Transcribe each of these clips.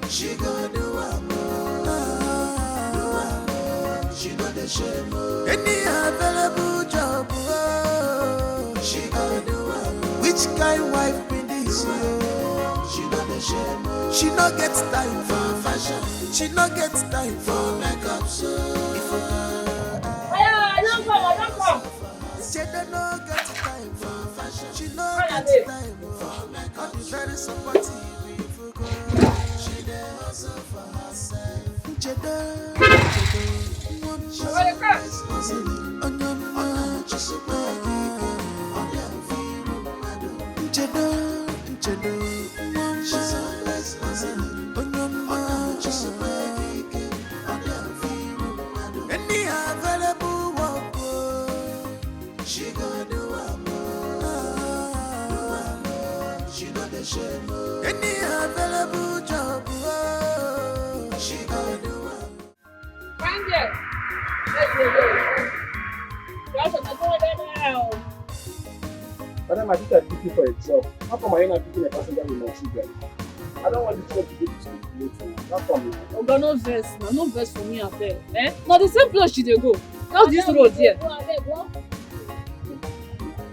She go do am, she go the shame. Any available job, she go do am. Which kind wife be this? She go the shame. She no get time for fashion. She no get time for makeup. So I don't come. she don't no get time for fashion. She no get time for makeup. Be very supportive. She dey hustle for herself. She go do she got the shame. Any available job, she go do Find it. Let's go. You have to go there now. Madam, I think I'm picking for a job. How come I'm not picking a passenger with my children? I don't want this job to go to school later. Not for me. Oh, God, no verse. No verse for me up there. Eh? Not the same place she dey go. That's this road here.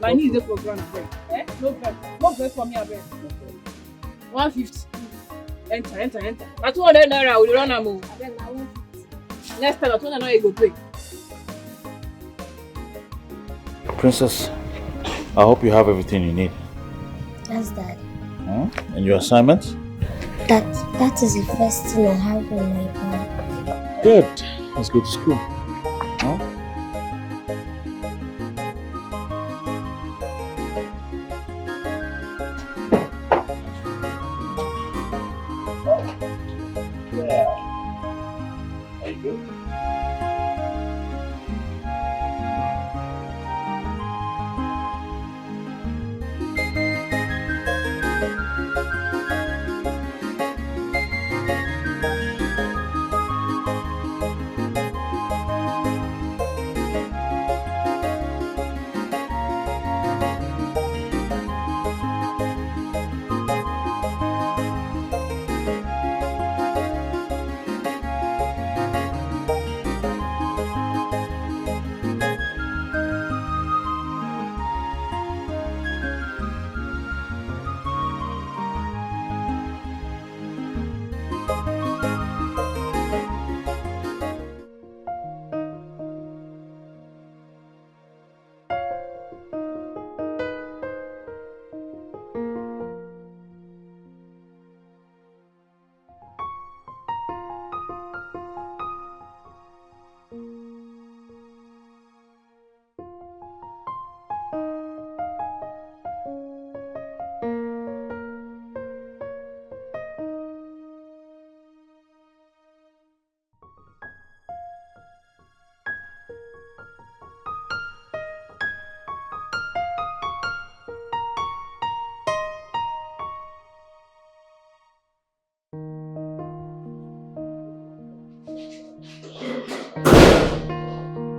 My knee is there for ground. Eh? No verse. No verse for me up there. 150. Enter. That's 200 naira. We run a move. Next time, that's 200 naira you go pay. Princess, I hope you have everything you need. Yes, Dad. And your assignment? That is the first thing I have in my bag. Good. Let's go to school. Huh?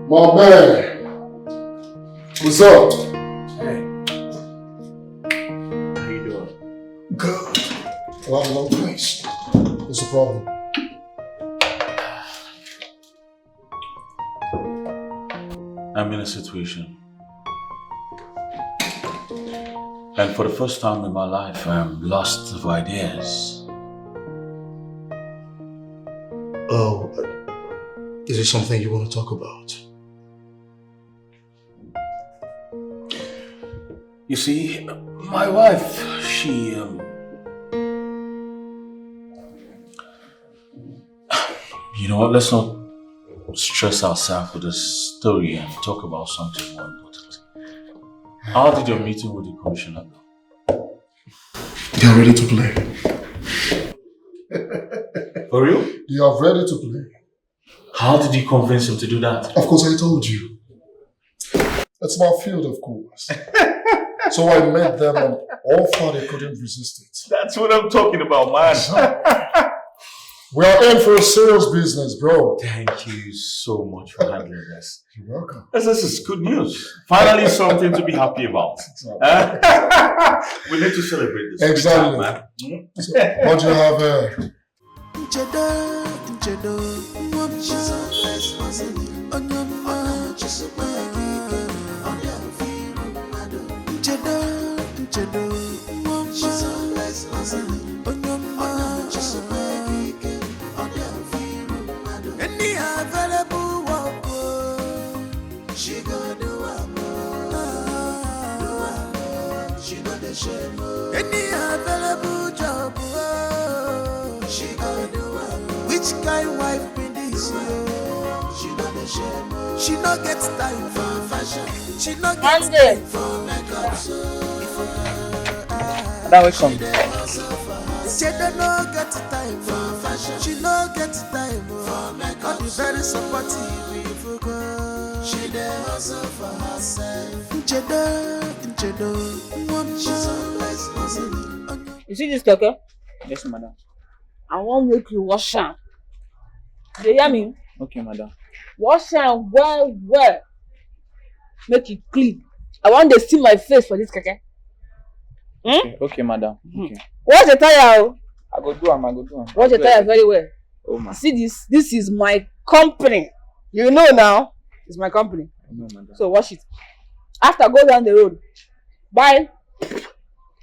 My man, what's up? Hey. How you doing? Good. Well, I'm in a long place. What's the problem? I'm in a situation. And for the first time in my life, I'm lost of ideas. Oh, is it something you want to talk about? You see, my wife, she, you know what, let's not stress ourselves with this story and talk about something more important. How did your meeting with the commissioner go? You're ready to play. For real? You are ready to play. How did you convince him to do that? Of course, I told you. It's my field, of course. So I met them and all far they couldn't resist it. That's what I'm talking about, man. We are in for a serious business, bro. Thank you so much for handling this. You're welcome. This is good news. Finally something to be happy about. We need to celebrate this. Exactly. Man. So, what do you have here? Nchedo, Mama, she's always hustling. On your mind, she's a bag. On your feet, Nchedo, Mama, she's always hustling. On your mind, she's a bag. On your feet, any available work, she gonna do she got the shame. Any available job, she gonna do which kind wife be this? She got the shame. She not get time for fashion. She not get time for makeup. That will come. She don't get time for fashion. She not get time for makeup. Not be very supportive. She dey hustle for herself. You see this keke? Yes, madam. I want make you wash am. You hear me? Okay, madam. Wash am well. Make it clean. I want to see my face for this keke. Okay, madam. Okay. Wash the tire. I go do am. Wash the tire very well. Oh, ma. See this? This is my company. You know now. It's my company. No, madam. So wash it. After go down the road, buy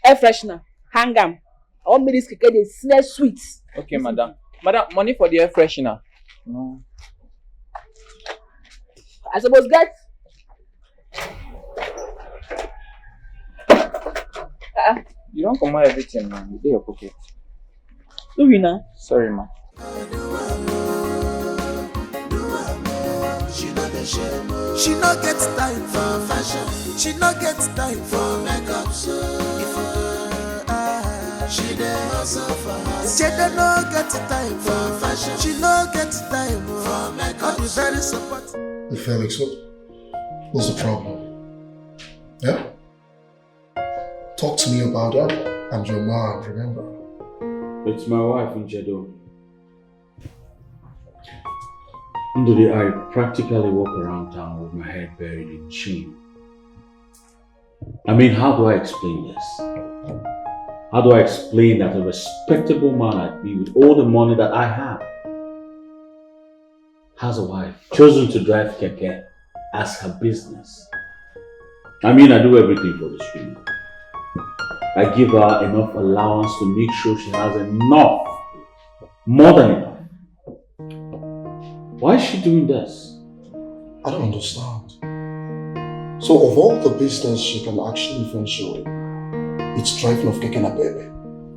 air freshener, hang am. I want me this keke dey smell sweet. Okay, madam. Madam, money for the air freshener. No. I suppose get. You don't come out everything, man. You do your pocket. Do we now? Sorry, ma. She not get time for fashion. She not get time for makeup. She dey hustle for her. She don't get time for fashion. She not get time for makeup. Be very supportive. Felix, what's the problem? Yeah? Talk to me about her and your mom, remember? It's my wife, Nchedo. Today, I practically walk around town with my head buried in shame. I mean, how do I explain this? How do I explain that a respectable man like me with all the money that I have has a wife chosen to drive keke as her business? I mean, I do everything for this woman. I give her enough allowance to make sure she has enough, more than enough. Why is she doing this? I don't understand. So of all the business she can actually venture in, it's driving of keke na baby.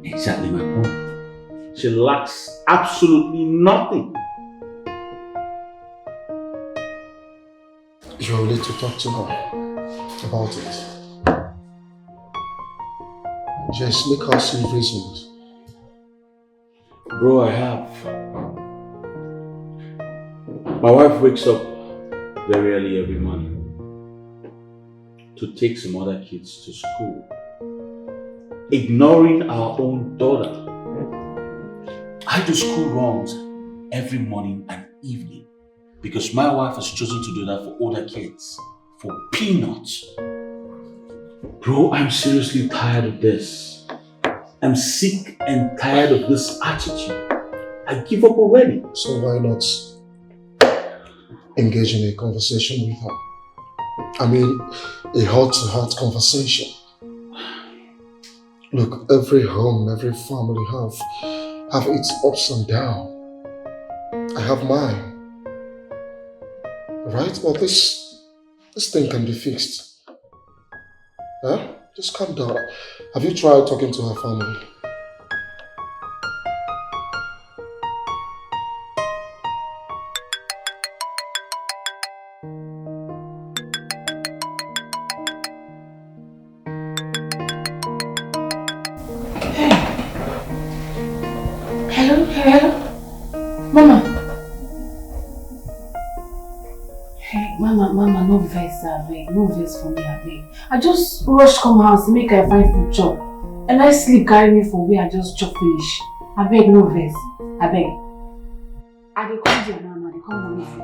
Exactly my point. She lacks absolutely nothing. You're ready to talk to her about it. Just make her see reasons. Bro, I have. My wife wakes up very early every morning to take some other kids to school, ignoring our own daughter. I do school runs every morning and evening because my wife has chosen to do that for other kids, for peanuts. Bro, I'm seriously tired of this. I'm sick and tired of this attitude. I give up already. So why not engage in a conversation with her? I mean, a heart-to-heart conversation. Look, every home, every family have its ups and downs. I have mine. Right? Well, this thing can be fixed. Huh? Just calm down. Have you tried talking to her family? Hello? Mama. Hey, Mama, no vex, abeg. No vex for me, abeg. I just rush come house make I find food chop. And I sleep carry me for where I just chop finish. Abeg, no vex. Abeg. I dey come there now, I dey come on with you.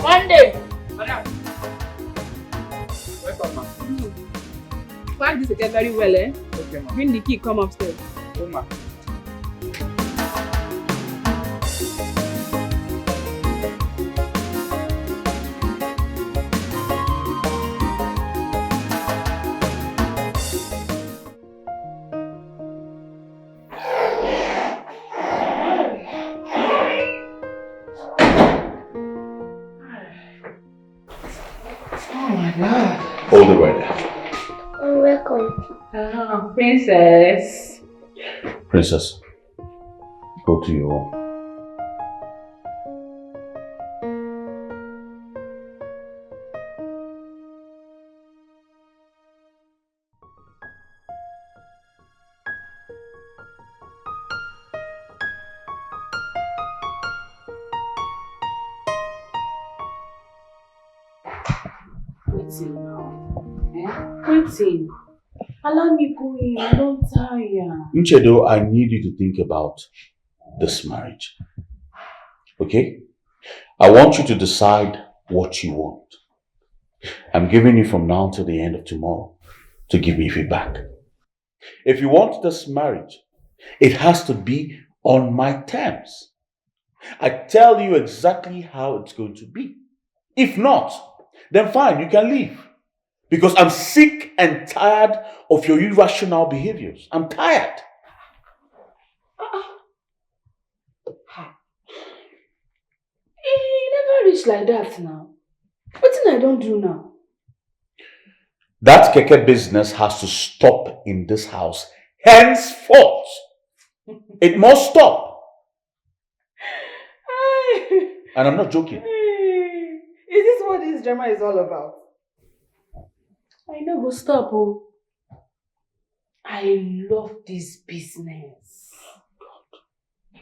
Monday. Madam. Welcome, ma. Pack this again very well, eh? Okay, ma. Bring the key, come upstairs. Oh, ma. Hold it right there. Oh, welcome. Princess. Princess, go to your room. Waiting now. Waiting. Allow me go in. I'm not tired. Nchedo, I need you to think about this marriage. Okay? I want you to decide what you want. I'm giving you from now till the end of tomorrow to give me feedback. If you want this marriage, it has to be on my terms. I tell you exactly how it's going to be. If not, then fine, you can leave. Because I'm sick and tired of your irrational behaviors. I'm tired. He never reached like that now. What thing I don't do now? That keke business has to stop in this house. Henceforth. It must stop. And I'm not joking. Is this what this drama is all about? I know, go stop. Oh. I love this business.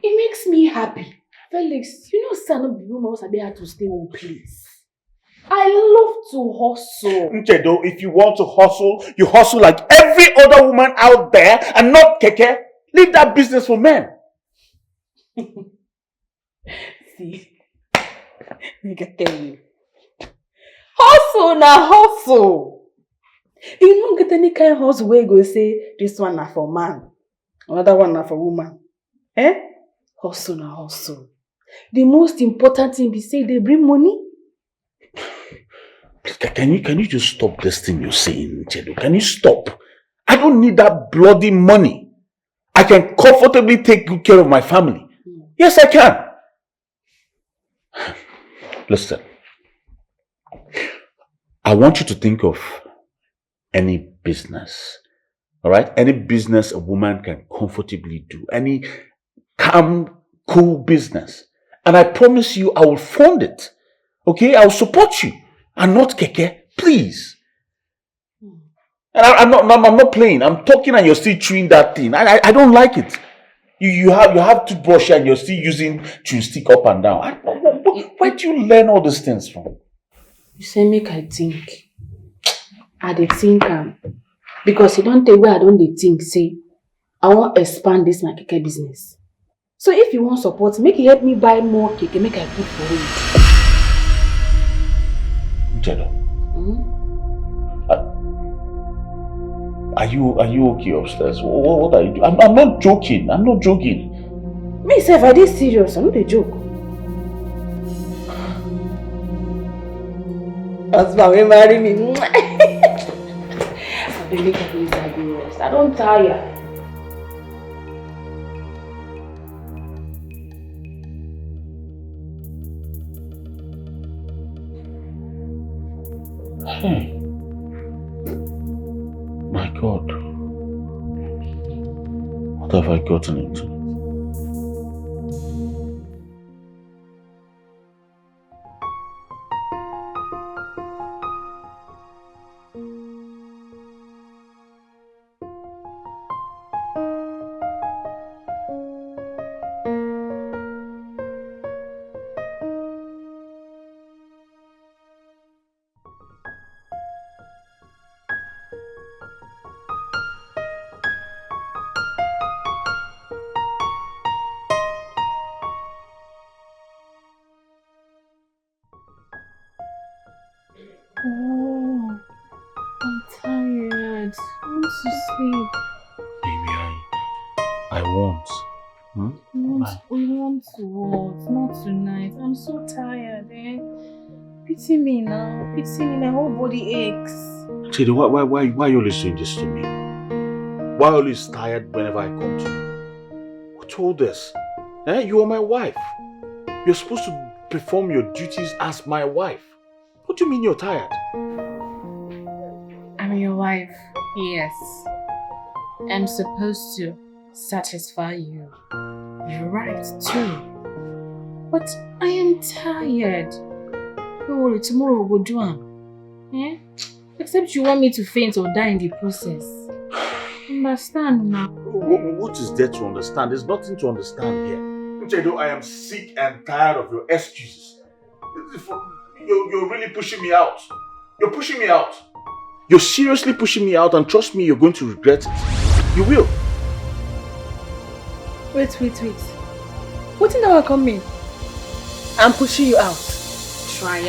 It makes me happy. Felix, you know, son of the woman was there to stay home, please. I love to hustle. Nchedo, if you want to hustle, you hustle like every other woman out there and not keke. Leave that business for men. See, nigga tell you. Hustle na hustle. You don't get any kind of hustle where you go say this one na for man, another one na for woman. Eh? Hustle na hustle. The most important thing be say they bring money. Can you just stop this thing you're saying, Chedo? Can you stop? I don't need that bloody money. I can comfortably take good care of my family. Yes, I can. Listen. I want you to think of any business. Alright? Any business a woman can comfortably do. Any calm, cool business. And I promise you I will fund it. Okay? I will support you. And not Keke. Please. And I'm not playing. I'm talking and you're still chewing that thing. I don't like it. You have toothbrush and you're still using chewing stick up and down. Where do you learn all these things from? You say make I think. I dey think because you don't tell where I don't dey think. Say I want to expand this my keke business. So if you want support, make it help me buy more keke. Make I put for it. Jado. Are you okay upstairs? What are you doing? I'm not joking. I'm not joking. Me say if I did serious, I'm not a joke. Husband will marry me. I don't tire. My God. What have I gotten into? Oh, I'm tired. I want to sleep. Baby, I want. We want to what? Not tonight. I'm so tired, eh? Pity me now. Pity me. My whole body aches. Chidi, why are you always doing this to me? Why are you always tired whenever I come to you? Who told this? You are my wife. You're supposed to perform your duties as my wife. What do you mean you're tired? I'm your wife, yes. I'm supposed to satisfy you. You're right, too. But I am tired. Don't worry, tomorrow we'll go do it. Except you want me to faint or die in the process. Understand now. What is there to understand? There's nothing to understand here. Chedo, I am sick and tired of your excuses. You're really pushing me out. You're pushing me out. You're seriously pushing me out, and trust me, you're going to regret it. You will. Wait. What in our coming? I'm pushing you out. Try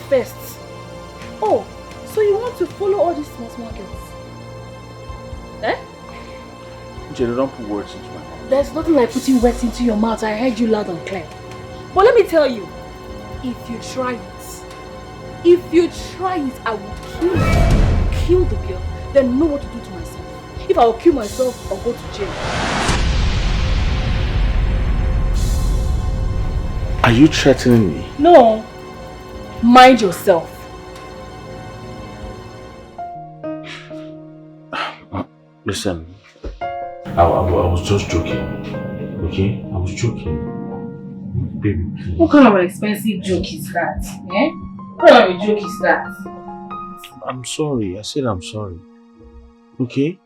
first. Oh, so you want to follow all these small girls? Jenny, don't put words into my mouth. There's nothing like putting words into your mouth. I heard you loud and clear. But let me tell you, if you try it, I will kill you. Kill the girl, then know what to do to myself. If I will kill myself or go to jail. Are you threatening me? No. Mind yourself. Listen, I was just joking. Okay? I was joking. Baby, please. What kind of an expensive joke is that? What kind of a joke is that? I'm sorry. I said I'm sorry. Okay?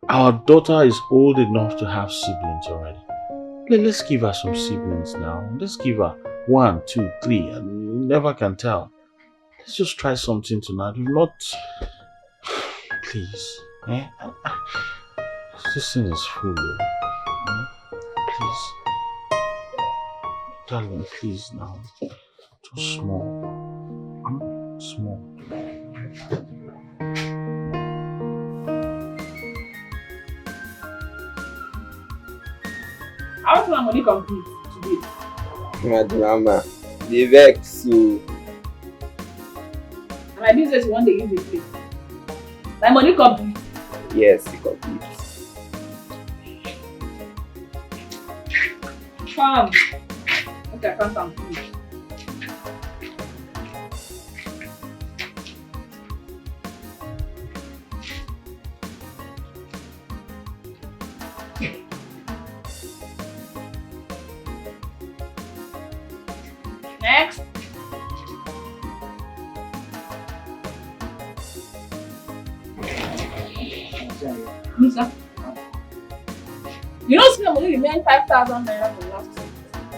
Our daughter is old enough to have siblings already. Let's give her some siblings now. Let's give her 1, 2, 3. And you never can tell. Let's just try something tonight. Not... Please. This thing is full. please. Darling, please now. Too small. Small. How much money complete today? Mama, the vex so. And my business one day give me play. My money complete. Yes, it complete. Come. Okay, I can't complete. Next. Musa. You know, see, I'm only remain 5,000 naira for last week.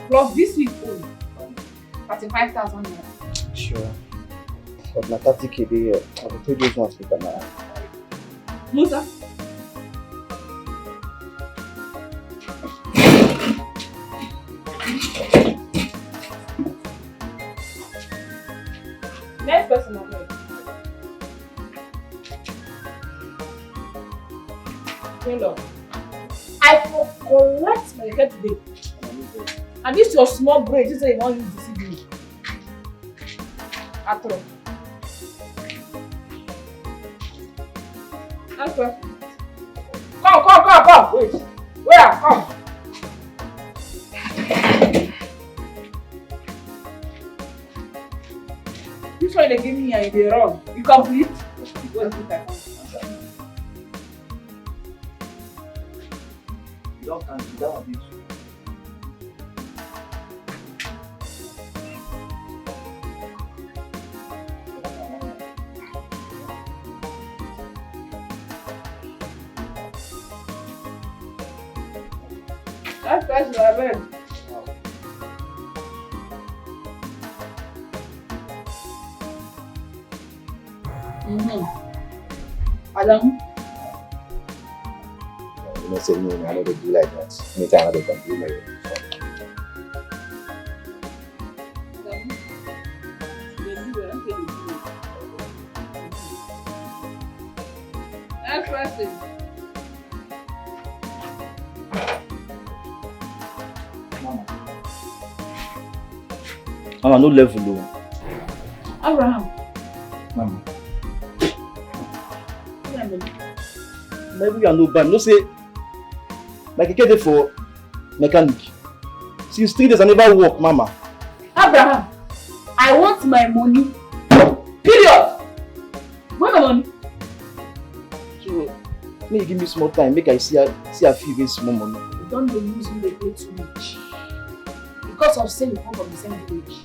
Plus this week only. 35,000 naira. Sure. But my 30K there, I will take those ones with Anna. Musa. Next person on here. Hello. I will collect my head today. And this your small brain, this is you want to deceive me. At all. Next person. Come. Wait. Where? Come. This one they give me and they wrong. You complete? What is it? You don't consider a bit. That's person I read. Adam. You know, say me, I know they do like that. Anytime I don't complete my Next person. Mama, no level low. Abraham. Mama. Maybe you are no bad. No say, like you get for mechanic. Since 3 days I never work, Mama. Abraham, I want my money. Period. Where my money? So, may you give me small time, make I see a few days small money. You don't use me, they pay too much. Because of saying you come from the same village.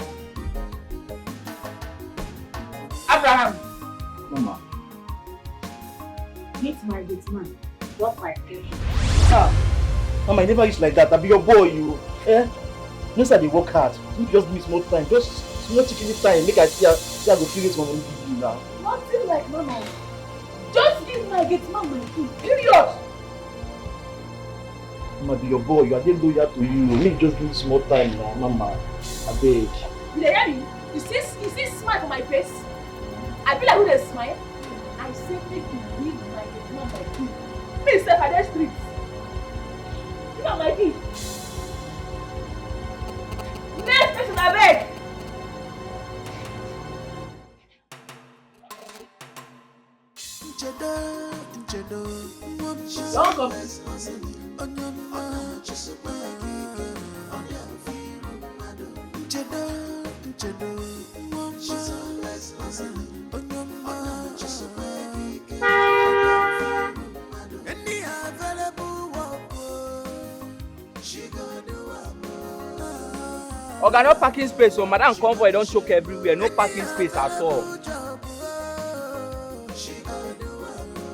Abraham. Mama. Meet my gate man. Drop my pay. Mama, I never used like that. I be your boy, you. No say they work hard. You just give me small time. Just small chicken time. Make I see I go feel it when I give you now. Nothing like mama. Just give my gate man my key. Period. Mama, be your boy. You are still loyal to you. Make just give me small time now, Mama. I beg. You hear me? You see smile on my face? I feel like who they smile? I say make you give my gate man my key. Please step at the street. Give me my key. Next person I beg. Don't come. Oga, no parking space, so madam convoy don't choke everywhere. No parking space at all.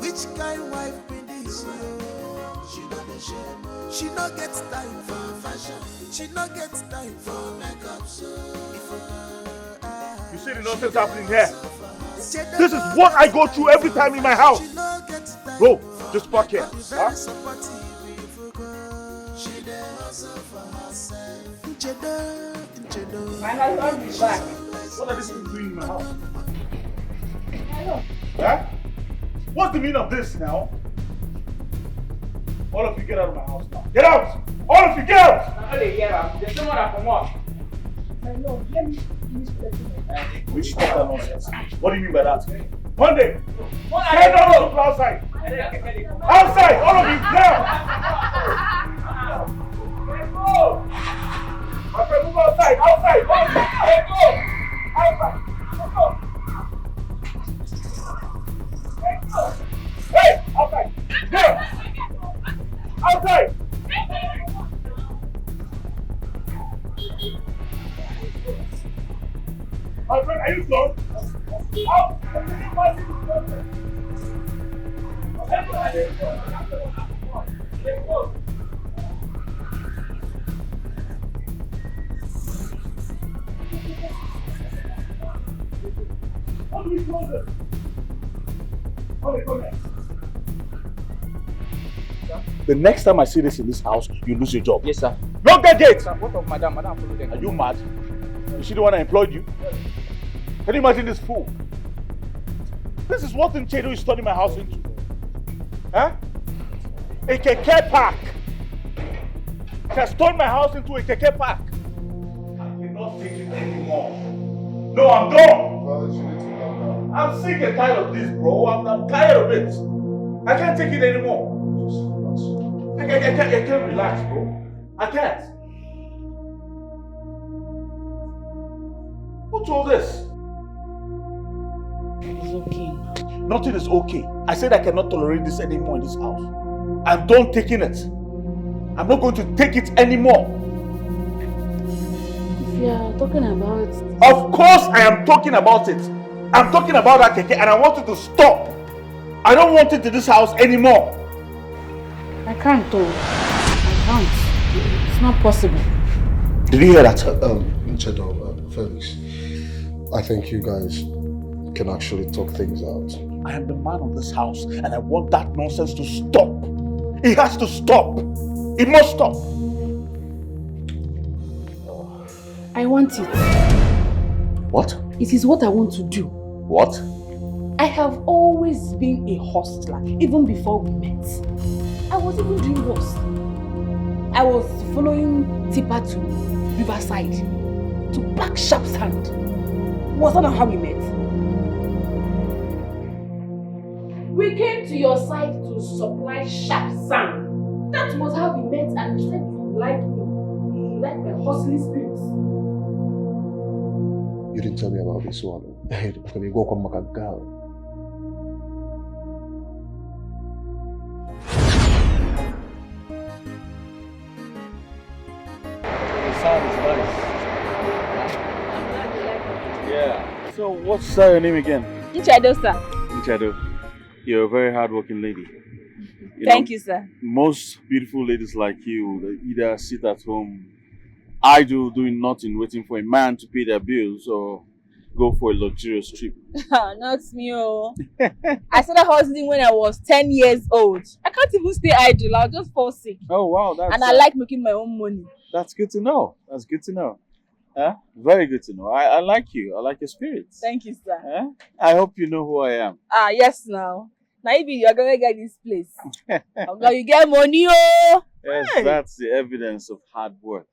Which kind wife be this? She no gets time for fashion. She no gets time for makeup. You see the nonsense happening here? This is what I go through every time in my house. Bro, just park here. Huh? She dey hustle for herself. My husband is back. What are these people doing in my house? Huh? What's the meaning of this now? All of you get out of my house now. Get out! All of you get out! Now they get out. There's someone that come out. My lord, let me finish collecting my bag. We should stop that nonsense. What do you mean by that? Monday! What Get out of the outside! Outside! All of you now! My friend, move outside! Outside! All of you! Let go! Outside! Let go! Let go! Hey! Outside! Go! Outside! My friend, are you done? Out! How do we close it? Come here. The next time I see this in this house, you lose your job. Yes, sir. Lock that gate! Sir, what of madam? Madam, follow them. Are you mad? Is she the one that employed you? Can you imagine this fool? This is what Nchedo is turning my house into. Huh? A keke park. She has turned my house into a keke park. I cannot take it anymore. No, I'm done. I'm sick and tired of this, bro. I'm tired of it. I can't take it anymore. I can't relax, bro. I can't. What's all this? It's okay. Nothing is okay. I said I cannot tolerate this anymore in this house. I'm done taking it. I'm not going to take it anymore. If you are talking about... Of course I am talking about it. I'm talking about that keke and I want it to stop. I don't want it in this house anymore. I can't though. I can't. It's not possible. Did you hear that? Nchedo, Felix, I think you guys can actually talk things out. I am the man of this house and I want that nonsense to stop. It has to stop. It must stop. I want it. What? It is what I want to do. What? I have always been a hustler, even before we met. I was even doing worse. I was following Tipper to Riverside to pack sharp sand. Was that not how we met? We came to your side to supply sharp sand. That was how we met, and you said you like me. You like my hustling spirits. You didn't tell me about this one. When you go come back a girl. Yeah. So what's your name again? Nchedo, sir. Nchedo. You're a very hardworking lady. Thank you, sir. Most beautiful ladies like you, they either sit at home idle, doing nothing, waiting for a man to pay their bills, or go for a luxurious trip. Not me, oh. I started hustling when I was 10 years old. I can't even stay idle. I'll just fall sick. Oh wow, that's and I like making my own money. That's good to know. That's good to know. Huh? Very good to know. I like you. I like your spirits. Thank you, sir. Huh? I hope you know who I am. Yes, now. Now you're gonna get this place. You get money, oh. Yes, hey. That's the evidence of hard work.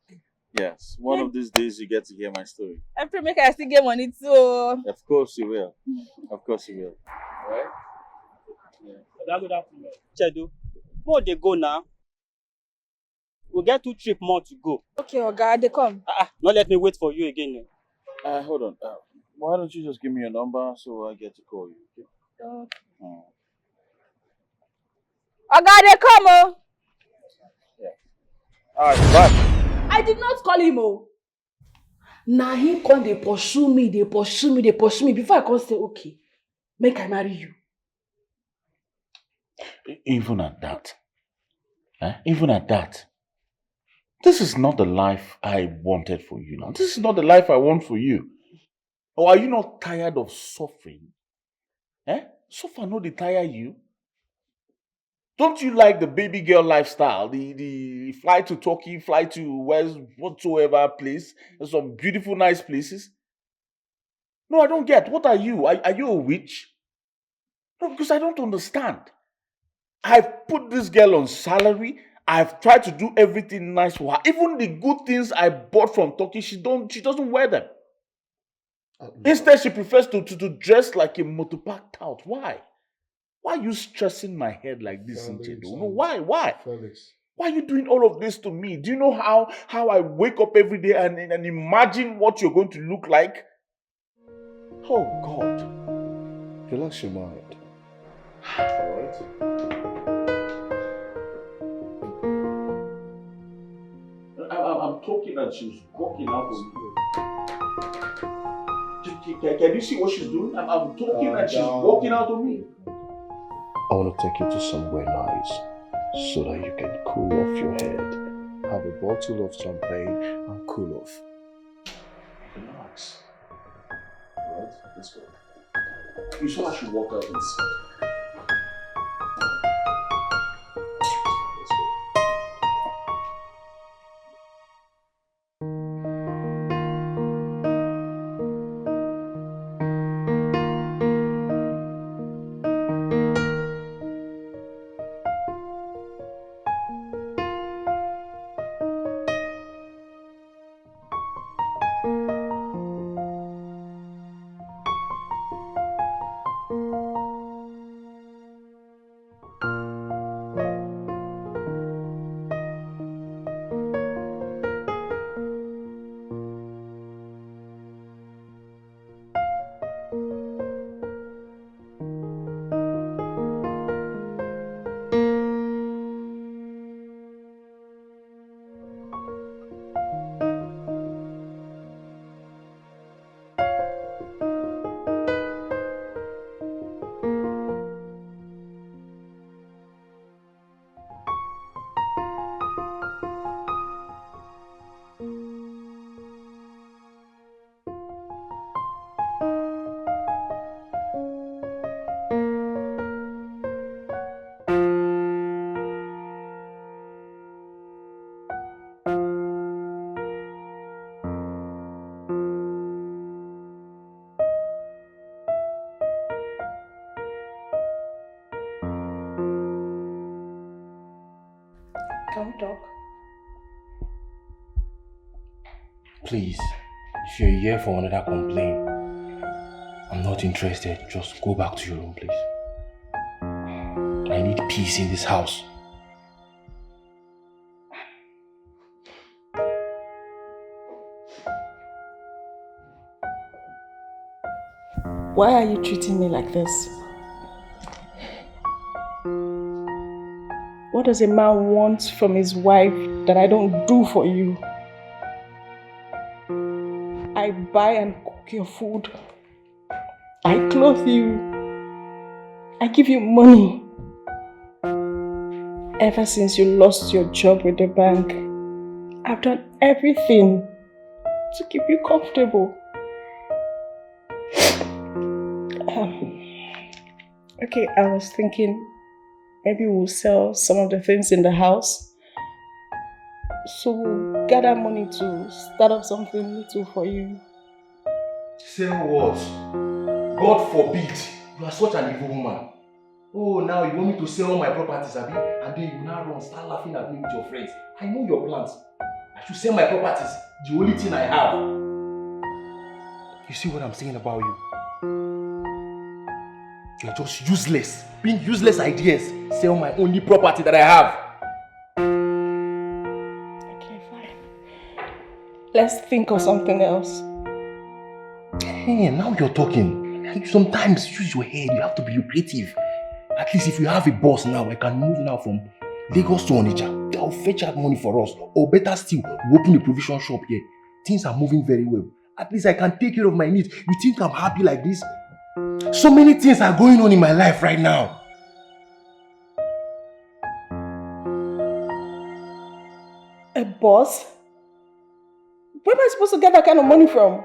Yes, one of these days you get to hear my story. I pray make I still get money too. Of course you will. Of course you will. Right? Yeah. Good afternoon. Chedu, more they go now. We'll get 2 trips more to go. Okay, Oga, they come. Not let me wait for you again. Hold on. Why don't you just give me your number so I get to call you? Okay. Oga, they come, oh. Yeah. Alright, bye. I did not call him, oh. Now he come, they pursue me. Before I can say, okay, make I marry you. Even at that. Even at that. This is not the life I wanted for you now. This is not the life I want for you. Or are you not tired of suffering? Suffer no dey tire you? Don't you like the baby girl lifestyle? The fly to Turkey, fly to whatsoever place. There's some beautiful, nice places. No, I don't get. What are you? Are you a witch? No, because I don't understand. I've put this girl on salary. I've tried to do everything nice for her. Even the good things I bought from Turkey, she doesn't wear them. Instead, she prefers to dress like a motopark tout. Why? Why are you stressing my head like this, Nchedo? No, why? Felix. Why are you doing all of this to me? Do you know how I wake up every day and imagine what you're going to look like? Oh, God. Relax your mind. Alright. I'm talking and she's walking out of me. Can you see what she's doing? I'm talking and she's walking out of me. I want to take you to somewhere nice so that you can cool off your head. Have a bottle of champagne and cool off. Relax. Alright, let's go. You saw how she walked out inside. Can we talk? Please, if you're here for another complaint, I'm not interested. Just go back to your room, please. I need peace in this house. Why are you treating me like this? What does a man want from his wife that I don't do for you? I buy and cook your food. I clothe you. I give you money. Ever since you lost your job with the bank, I've done everything to keep you comfortable. Okay, I was thinking maybe we'll sell some of the things in the house. So we'll gather money to start up something little for you. Sell what? God forbid. You are such an evil woman. Oh, now you want me to sell all my properties, Abi? And then you now run, start laughing at me with your friends. I know your plans. I should sell my properties, the only thing I have. You see what I'm saying about you? You're just useless. Being useless ideas. Sell my only property that I have. Okay, fine. Let's think of something else. Hey, now you're talking. Sometimes use your head. You have to be creative. At least if you have a boss now, I can move now from Lagos to Onitsha. They'll fetch out money for us. Or better still, we open a provision shop here. Things are moving very well. At least I can take care of my needs. You think I'm happy like this? So many things are going on in my life right now. A boss? Where am I supposed to get that kind of money from?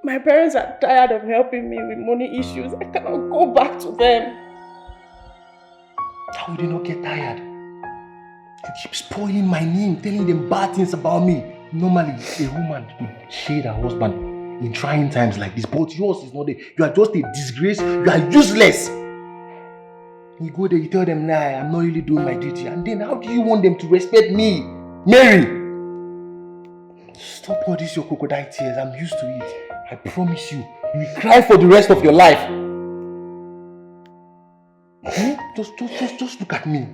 My parents are tired of helping me with money issues. I cannot go back to them. How will they not get tired? You keep spoiling my name, telling them bad things about me. Normally, a woman would shade her husband in trying times like this, but yours is not there. You are just a disgrace. You are useless. You go there, you tell them, nah, I'm not really doing my duty. And then how do you want them to respect me? Mary! Stop all this your crocodile tears. I'm used to it. I promise you, you will cry for the rest of your life. Just look at me.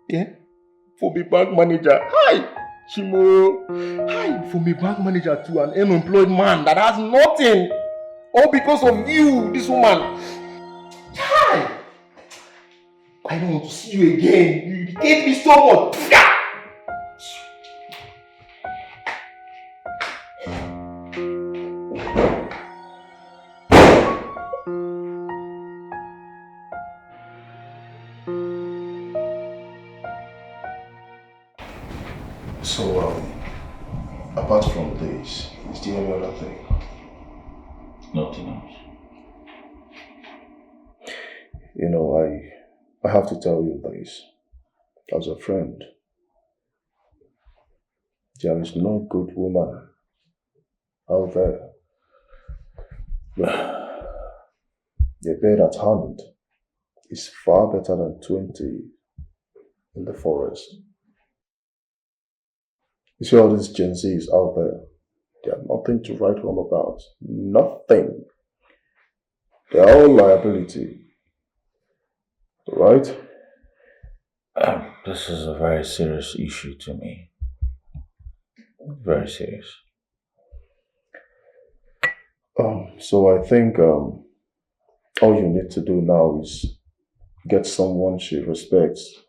Yeah? For me bank manager. Hi! Chimo. Hi! For me bank manager to an unemployed man that has nothing. All because of you, this woman. Hi! I don't want to see you again. You irritate me so much. So, apart from this, is there any other thing? Nothing else. You know, I have to tell you this. As a friend, there is no good woman out there. The bed at hand is far better than 20 in the forest. You see all these Gen Zs out there, they have nothing to write home about. Nothing. They're all liability. Right? This is a very serious issue to me. Very serious. So I think all you need to do now is get someone she respects.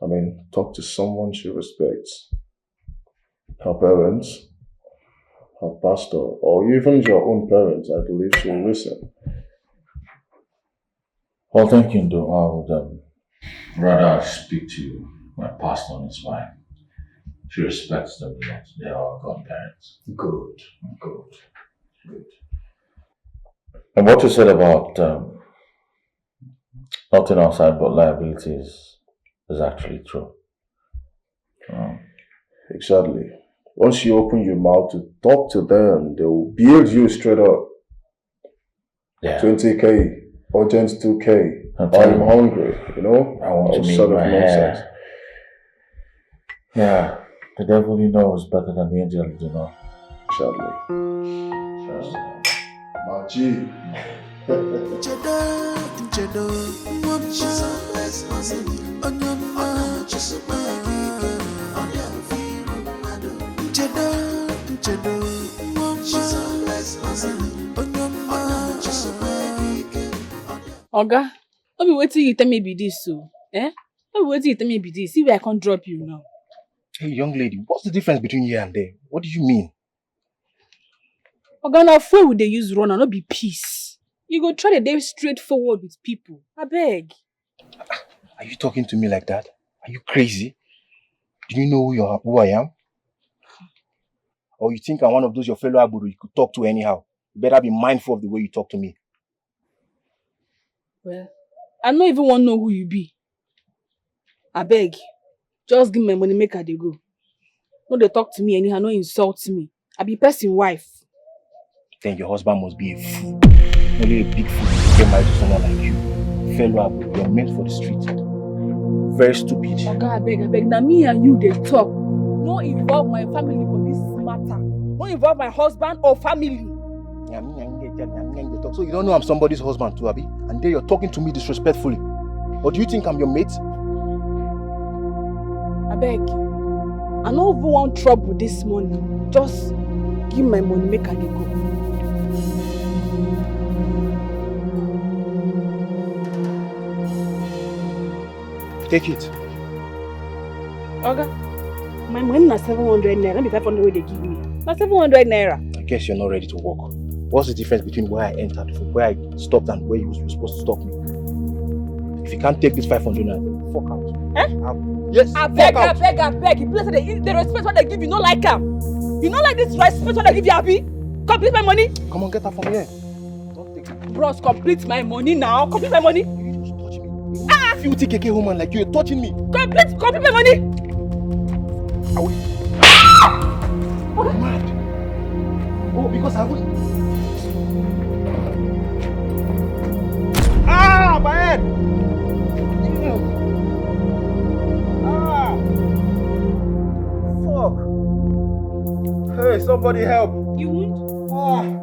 Talk to someone she respects. Her parents, her pastor, or even your own parents. I believe she'll listen. Well, thank you, Ndo. I would rather speak to my pastor and his wife. She respects them a lot. They are godparents. Good. And what you said about nothing outside but liabilities is actually true. Exactly. Once you open your mouth to talk to them, they will build you straight up. Yeah. 20K, urgent 2K. I'm hungry, I want to make my hair. Yeah, the devil you know is better than the angel you know. Exactly. Maji. Oga, no be wetin you tell me be this so. No be wetin you tell me be this. See where I can't drop you now. Hey, young lady, what's the difference between here and there? What do you mean? Oga, na phone we dey use run and no be peace. You go try to dey straightforward with people. I beg. Are you talking to me like that? Are you crazy? Do you know who I am? Or you think I'm one of those your fellow Abudu you could talk to anyhow? You better be mindful of the way you talk to me. Well, I don't even want to know who you be. I beg. Just give me my money, make her dey go. No, they talk to me anyhow, no insult me. I be person wife. Then your husband must be a fool. Only a big fool to get married to someone like you. Fellow Abudu, you're meant for the street. Very stupid. Oga, I beg. Now me and you, they talk. No involve my family for this matter. No involve my husband or family. So you don't know I'm somebody's husband too, Abi? And then you're talking to me disrespectfully. Or do you think I'm your mate? I beg. I don't even want trouble this morning. Just give my money, make her dey go. Take it. Oga, my money na 700 naira, not be 500 wey they give me. Na 700 naira. I guess you're not ready to walk. What's the difference between where I entered, from where I stopped, and where you were supposed to stop me? If you can't take this 500 naira, fuck out. Yes, I beg. You say they respect what they give you, not like them. You not like this respect what they give you, Abi? Complete my money. Come on, get her from here. Bros, complete my money now. Complete my money. You just touch me. filthy keke woman like you, you're touching me. Complete my money. Are we? What? Mad. Oh, because I was. Ah, my head. Ah. Fuck. Hey, somebody help. You won't? Ah.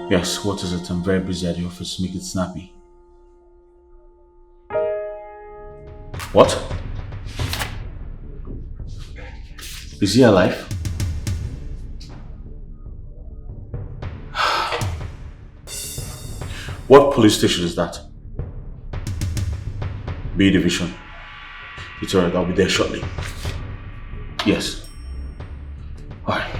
Yes, what is it? I'm very busy at the office. Make it snappy. What? Is he alive? What police station is that? B Division. It's alright, I'll be there shortly. Yes. Alright.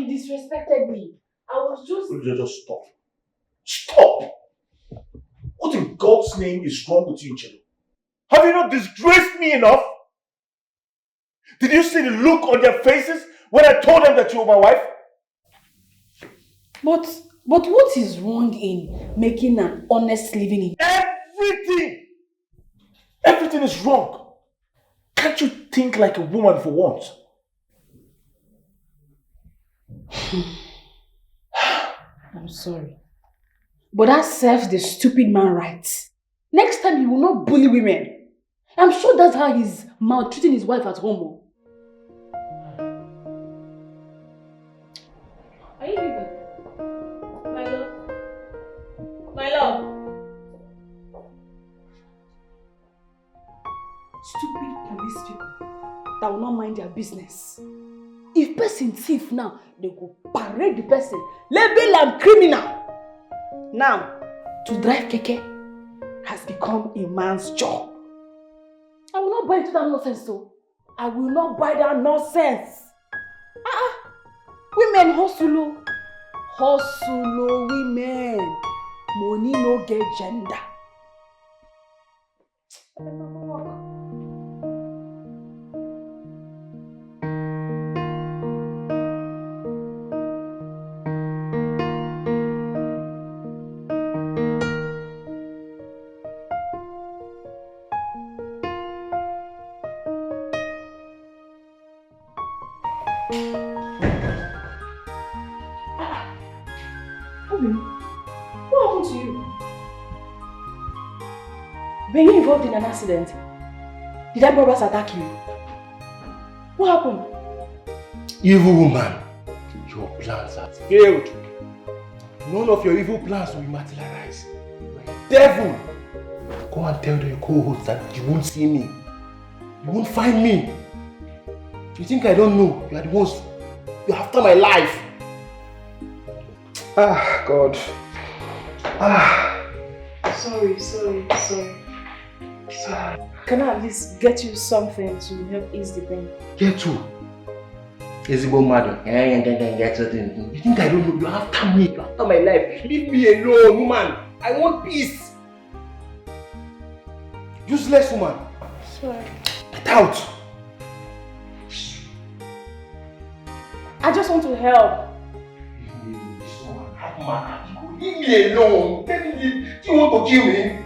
Disrespected me. I was just... Just stop. Stop! What in God's name is wrong with you, Chelo? Have you not disgraced me enough? Did you see the look on their faces when I told them that you were my wife? But what is wrong in making an honest living in... Everything! Everything is wrong. Can't you think like a woman for once? I'm sorry. But that serves the stupid man right. Next time he will not bully women. I'm sure that's how he's maltreating his wife at home. Are you leaving? My love? My love? Stupid police people that will not mind their business. If person thief now, they go parade the person, label am criminal. Now, to drive keke has become a man's job. I will not buy into that nonsense though. I will not buy that nonsense. Women hustle. Hustle, women. Money no get gender. What happened to you? Were you involved in an accident? Did that robbers attack you? What happened? Evil woman, your plans have failed. None of your evil plans will materialize. You are a devil. Go and tell the co-host that you won't see me. You won't find me. You think I don't know? You are the ones. You're after my life. Ah, God. Ah. Sorry. Can I at least get you something to help ease the pain? Get to. Ezigbo mmadụ. You think I don't know? You have time me. You have time my life. Leave me alone, woman. I want peace. Useless woman. Sorry. Get out. I just want to help. Leave me alone. Do you want to kill me?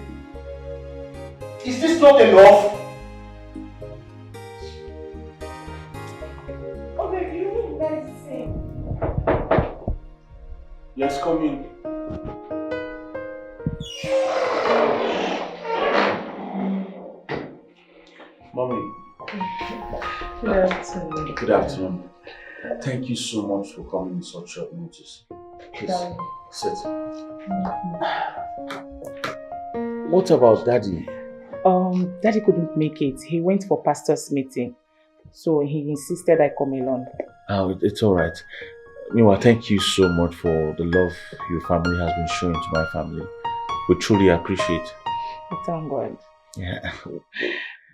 Is this not enough? Okay, you look very sick. Yes, come in. Mommy. Good afternoon. Good afternoon. Thank you so much for coming in such short notice. Please, sit. What about Daddy? Daddy couldn't make it. He went for pastor's meeting. So he insisted I come along. Oh, it's alright. Meanwhile, thank you so much for the love your family has been showing to my family. We truly appreciate. Thank God. Yeah.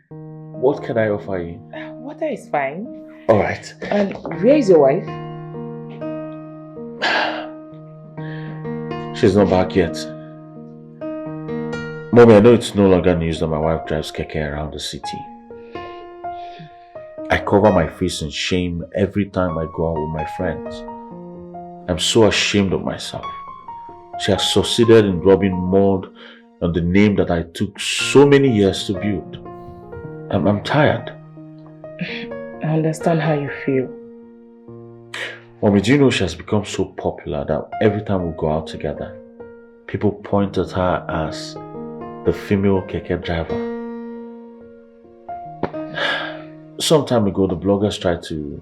What can I offer you? Water is fine. Alright. And where is your wife? She's not back yet. Mommy, I know it's no longer news that my wife drives keke around the city. I cover my face in shame every time I go out with my friends. I'm so ashamed of myself. She has succeeded in rubbing mud on the name that I took so many years to build. I'm tired. I understand how you feel. Mommy, do you know she has become so popular that every time we go out together, people point at her as the female keke driver. Some time ago, the bloggers tried to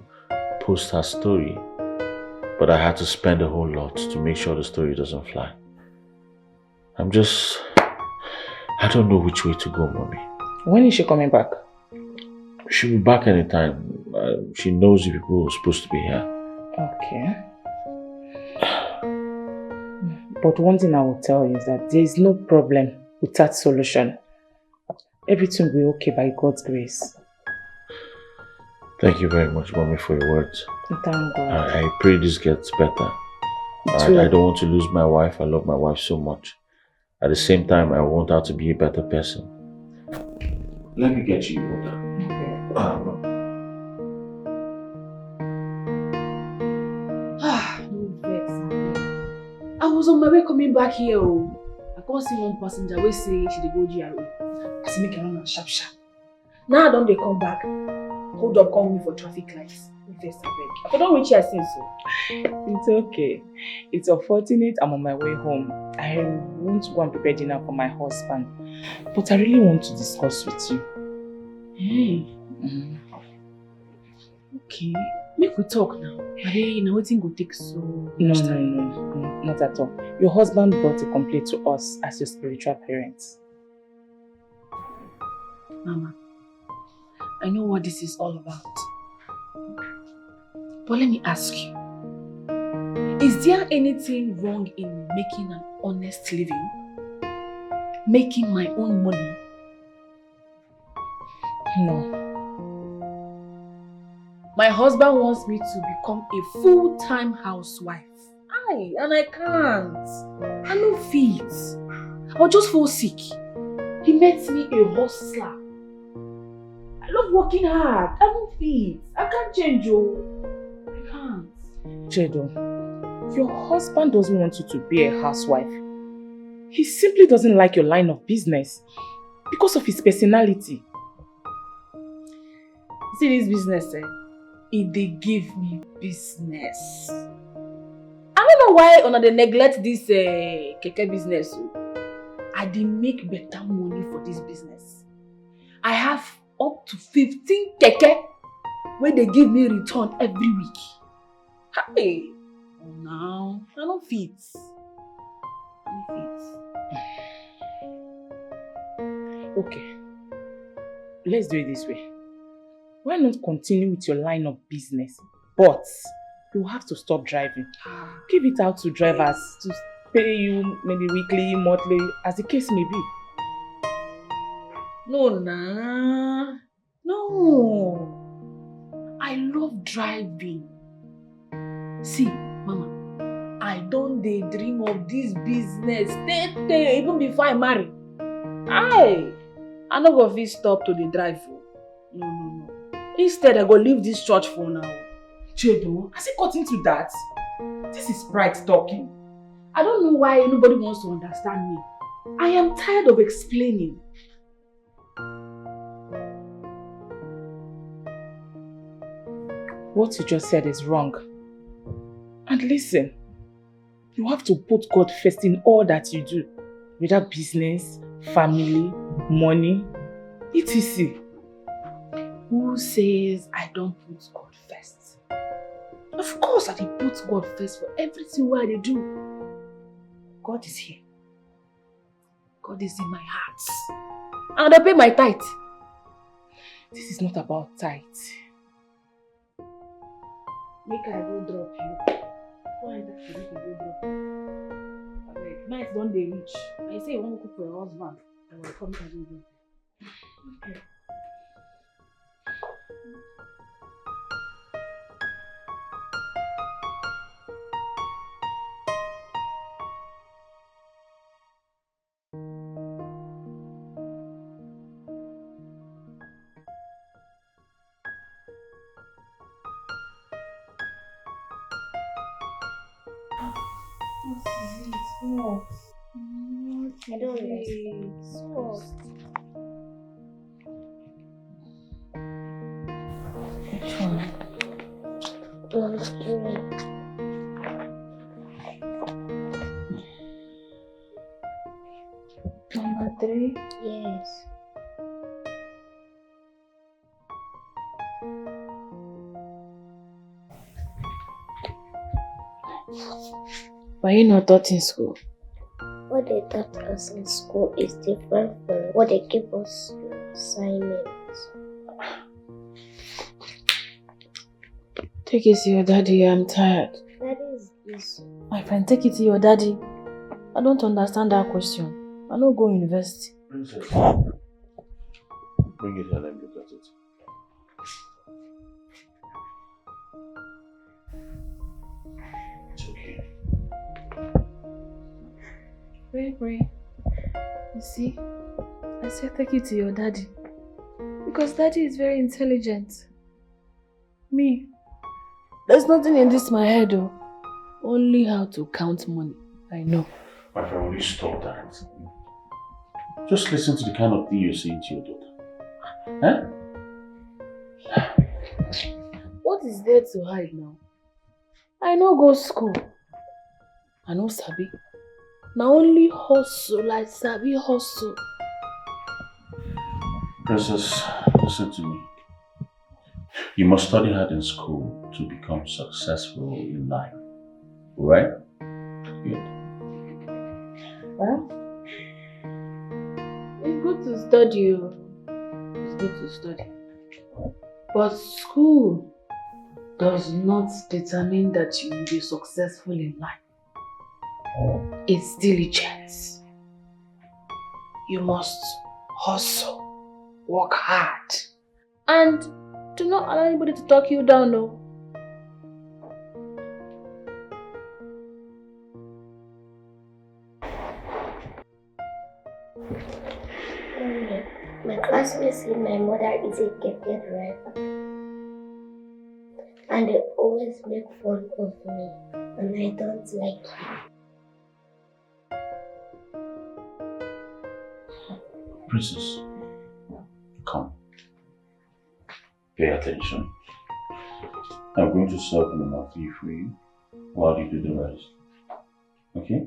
post her story, but I had to spend a whole lot to make sure the story doesn't fly. I don't know which way to go, Mommy. When is she coming back? She'll be back anytime. She knows the people who are supposed to be here. Okay. But one thing I will tell you is that there is no problem with that solution. Everything will be okay by God's grace. Thank you very much, Mommy, for your words. Thank God. I pray this gets better. I don't want to lose my wife. I love my wife so much. At the same time, I want her to be a better person. Let me get you water. No vex. I was on my way coming back here. I can't see one passenger wey say she dey go GRA. I say make I run am sharp sharp. Now I don dey come back. Hold up, call me for traffic lights. First I don't reach here since. It's okay. It's unfortunate I'm on my way home. I want to go and prepare dinner for my husband. But I really want to discuss with you. Hey. Okay. Make we talk now. Maybe nothing go take so much time. No, not at all. Your husband brought a complaint to us as your spiritual parents. Mama, I know what this is all about. But let me ask you, is there anything wrong in making an honest living? Making my own money? No. My husband wants me to become a full-time housewife. And I can't. I no fit. I'll just fall sick. He makes me a hustler. I love working hard. I no fit. I can't change, I can't. Chedo, your husband doesn't want you to be a housewife. He simply doesn't like your line of business because of his personality. See this business, they give me business. I don't know why they neglect this keke business. I dey make better money for this business. I have up to 15 keke where they give me return every week. Hey, now I don't fit. Okay, let's do it this way. Why not continue with your line of business, but you have to stop driving. Give it out to drivers to pay you maybe weekly, monthly, as the case may be. No. I love driving. See, Mama, I don't daydream of this business. Stay, even before I marry. I no go fit stop to the drive. No. Instead, I go leave this church for now. Chedo, has it got into that? This is pride talking. I don't know why nobody wants to understand me. I am tired of explaining. What you just said is wrong. And listen, you have to put God first in all that you do. Whether business, family, money, etc. Who says I don't put God first? Of course I put God first for everything what I do. God is here. God is in my heart. And I pay my tithe. This is not about tithe. Make I go drop you. Why that make I go drop you? Okay, night don't they reach. I say you want to cook for your husband. I will come and do it. Okay. I don't understand. Which one? Number 3. Number 3? Yes. Were you not taught in school? What they taught us in school is different from what they give us in assignments. Take it to your daddy, I'm tired. That is easy. My friend, take it to your daddy. I don't understand that question. I don't go university. Princess, bring it here, let me look at it. It's okay. Pray. You see, I said take it to your daddy. Because daddy is very intelligent. Me, there's nothing in this my head though. Only how to count money. I know. My friend, will you stop that? Just listen to the kind of thing you're saying to your daughter. Huh? What is there to hide now? I no go school. I no sabi. Now only hustle, like sabi hustle. Princess, listen to me. You must study hard in school to become successful in life. Right? Good. Well, it's good to study. It's good to study. But school does not determine that you will be successful in life. It's diligence. You must hustle, work hard, and do not allow anybody to talk you down, no. My classmates say my mother is a gifted driver. And they always make fun of me. And I don't like it. Princess, come. Pay attention. I'm going to serve number 3 for you while you do the rest. Okay?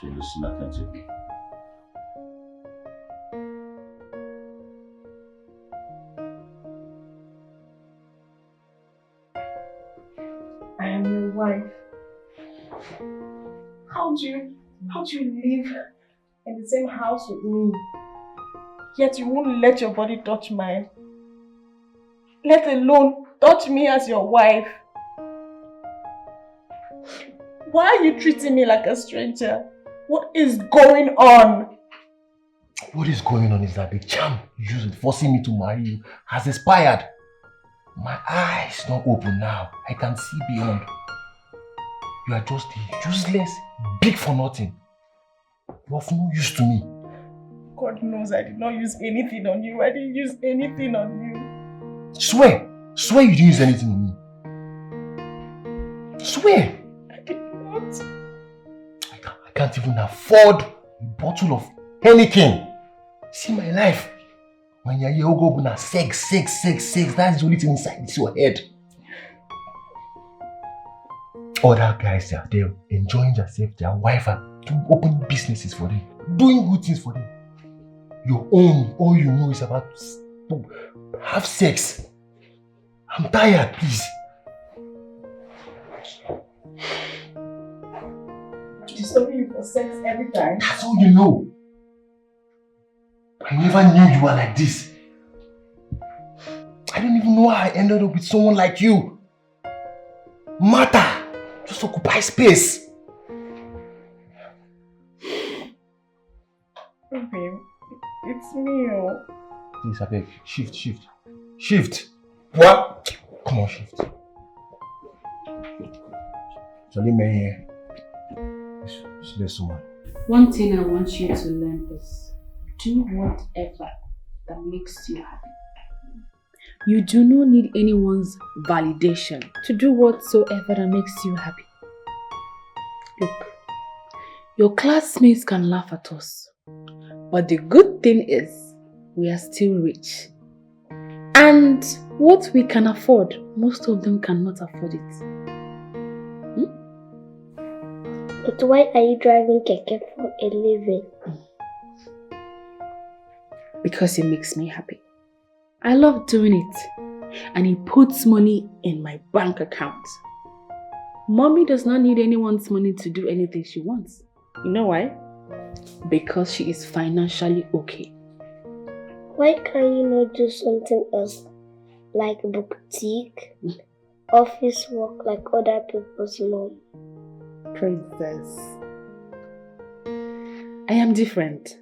So listen attentively. I am your wife. How do you live in the same house with me, yet you won't let your body touch mine? Let alone touch me as your wife. Why are you treating me like a stranger? What is going on? What is going on is that the charm you used forcing me to marry you has expired. My eyes not open now. I can see beyond. You are just a useless, big for nothing. You have no use to me. God knows I did not use anything on you. I didn't use anything on you. Swear! Swear you didn't use anything on me. Swear! I did not. I can't even afford a bottle of anything. See my life. When you're here, go na sex. That's the only thing inside your head. Other guys are there enjoying themselves, their wife are opening businesses for them, doing good things for them. Your own, all you know is about to have sex. I'm tired, please. Disturbing you for sex every time. That's all you know. I never knew you were like this. I don't even know how I ended up with someone like you. Matter. Just occupy space. Babe, it's me. Please, I beg. Shift. What? Come on, shift. So leave me here. This woman. One thing I want you to learn is do whatever that makes you happy. You do not need anyone's validation to do whatsoever that makes you happy. Look, your classmates can laugh at us, but the good thing is we are still rich. And what we can afford, most of them cannot afford it. But why are you driving keke for a living? Because it makes me happy. I love doing it, and it puts money in my bank account. Mommy does not need anyone's money to do anything she wants. You know why? Because she is financially okay. Why can't you not do something else, like boutique, office work like other people's mom? Princess, I am different,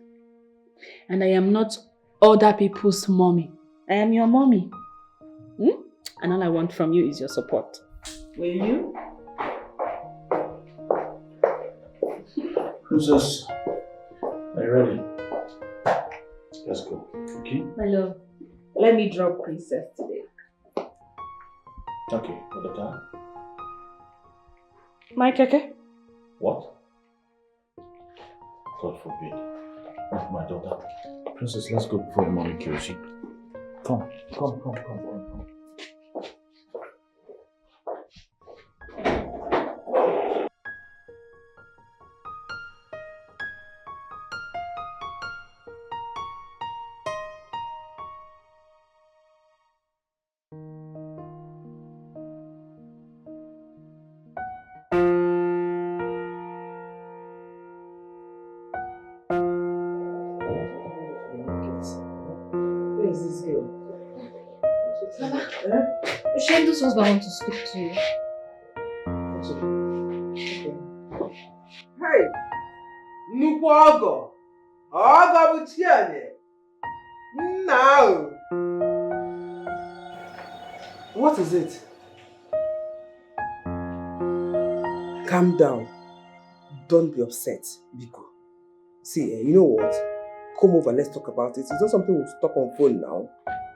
and I am not other people's mommy. I am your mommy. And all I want from you is your support. Will you? Princess, are you ready? Let's go, okay? My love, let me drop Princess today. Okay, for the car? My keke? What? God forbid. Not my daughter. Princess, let's go before the mommy kills you. Come. This husband want to speak to you. Hey, nnukwu ọgọ bụ Chiane. Now. What is it? Calm down. Don't be upset, Biko. See, you know what? Come over, let's talk about it. It's not something we'll talk on phone now.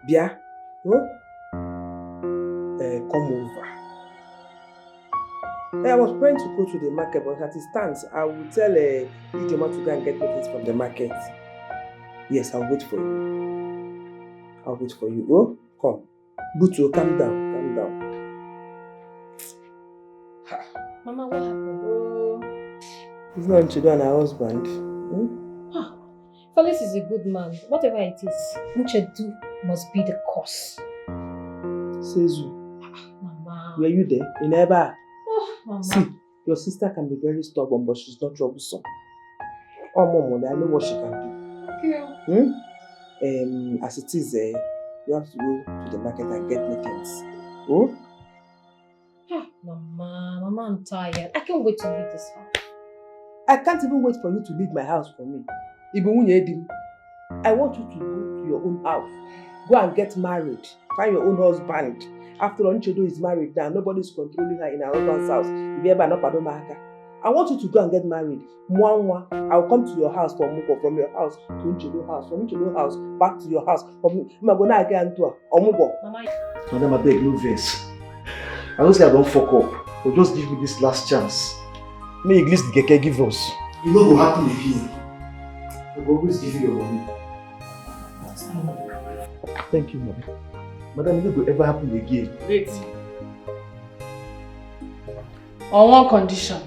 Bia? Huh? Come over. I was planning to go to the market, but as it stands, I will tell Ijeoma to go and get me things from the market. Yes, I'll wait for you. Oh, come. Butu, calm down. Mama, what happened? Oh, it's not Nchedo and her husband. Felix is a good man. Whatever it is, Nchedo must be the cause. Sezu. Mama. Were you there? In Eba? Mama. See, your sister can be very stubborn, but she's not troublesome. Oh, Mom, I know what she can do. As it is, you have to go to the market and get me things. Oh? Mama, I'm tired. I can't wait to leave this house. I can't even wait for you to leave my house for me. I want you to go to your own house. Go and get married. Find your own husband. After all, Nchedo is married now. Nobody's controlling her in her husband's house. If you ever know Padomaka, I want you to go and get married. Mwanwa, I'll come to your house for Muko, from your house to Nchedo house, from Nchedo house back to your house. From Magona again to Omugo. Madam, I beg, no vex. I don't say I don't fuck up, but just give me this last chance. May at least the keke give us. It no go happen again. I will always give you your money. Thank you, madam. Madam, it no go ever happen again. Wait. On one condition.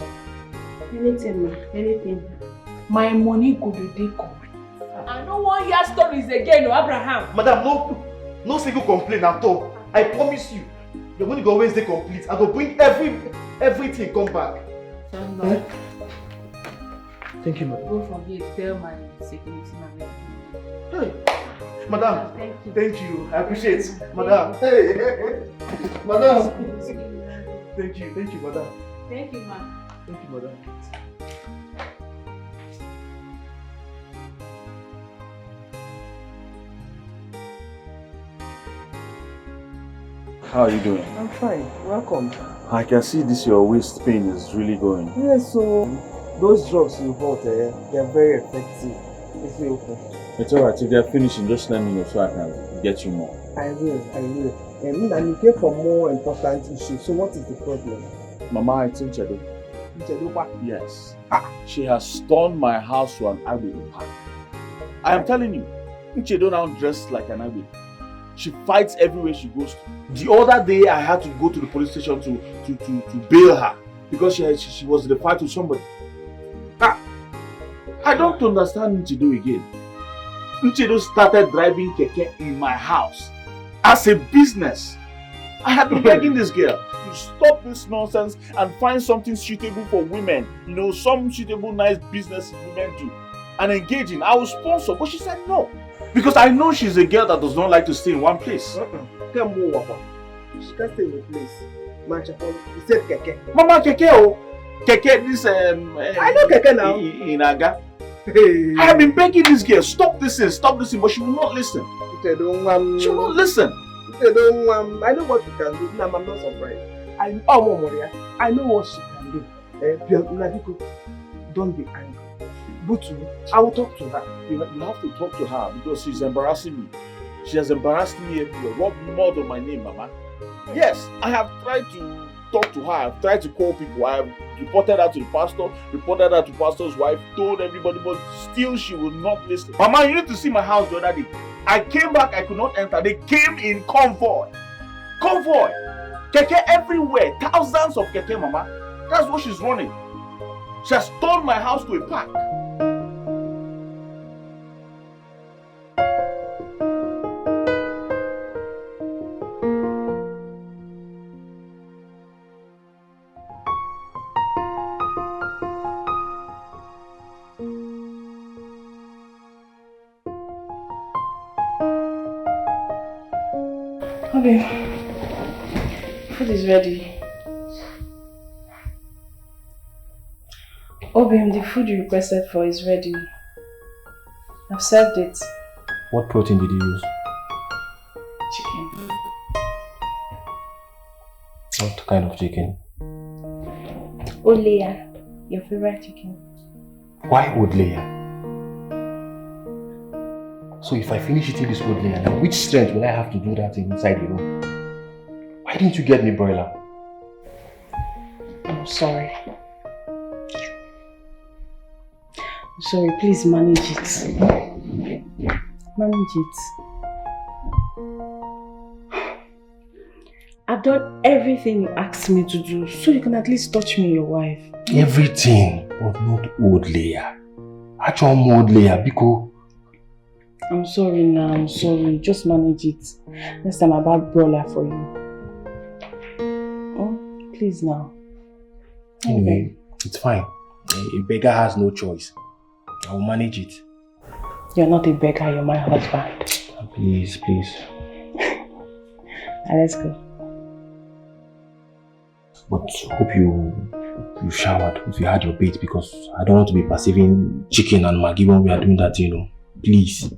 Anything, ma. Anything. My money go to dey complete. I don't want your stories again, Abraham. Madam, no single complaint at all. I promise you. Your money go always dey complete. I go bring everything come back. Eh? Thank you, madam. Go from here, tell my security man. Hey, madam. Thank you. I appreciate it. Madam. Hey. Madam. Thank you, madam. Thank you, ma. Thank you, madam. How are you doing? I'm fine. Welcome. I can see this your waist pain is really going. Yes, so those drugs you bought, they're very effective. It's okay. It's alright, if they're finishing, just let me know so I can get you more. I will. And you came for more important issues. So what is the problem? Mama, it's Nchedo. Nchedo what? Yes. She has stormed my house to an Agbedo park. I am telling you, Nchedo now dressed like an Agbedo. She fights everywhere she goes to. The other day, I had to go to the police station to bail her because she was in a fight with somebody. I don't understand Nchedo again. Nchedo started driving keke in my house as a business. I have been begging this girl to stop this nonsense and find something suitable for women. You know, some suitable, nice business women do. And engaging. I will sponsor, but she said no. Because I know she's a girl that does not like to stay in one place. She can't stay in a place. He said keke. Mama, keke, oh. Keke, this I know keke now. In Aga. Hey. I have been begging this girl, stop this, but she will not listen. She will not listen. I know what you can do. I'm not surprised. I know what she can do. Don't be angry. But I will talk to her. You have to talk to her because she's embarrassing me. She has embarrassed me everywhere. Robbed more than my name, Mama. Yes, I have tried to talk to her. I've tried to call people. I have reported her to the pastor, reported her to the pastor's wife, told everybody, but still she will not listen. Mama, you need to see my house the other day. I came back, I could not enter. They came in convoy. Convoy. Keke everywhere. Thousands of keke, Mama. That's what she's running. She has turned my house to a park. Okay. Food is ready. Obim, the food you requested for is ready. I've served it. What protein did you use? Chicken. What kind of chicken? Olea, your favorite chicken. Why old layer? So if I finish eating this old layer, now which strength will I have to do that inside the room? Why didn't you get me broiler? I'm sorry. I'm sorry, please manage it. Manage it. I've done everything you asked me to do, so you can at least touch me, your wife. Everything, but not old layer. Actual old layer, because I'm sorry now, I'm sorry. Just manage it. Next time I'll buy broiler for you. Oh, please now. Anyway, it's fine. A beggar has no choice. I will manage it. You're not a beggar, you're my husband. Please, please. Let's go. But hope you showered, if you had your bait, because I don't want to be perceiving chicken and Maggi when we are doing that, you know. Please.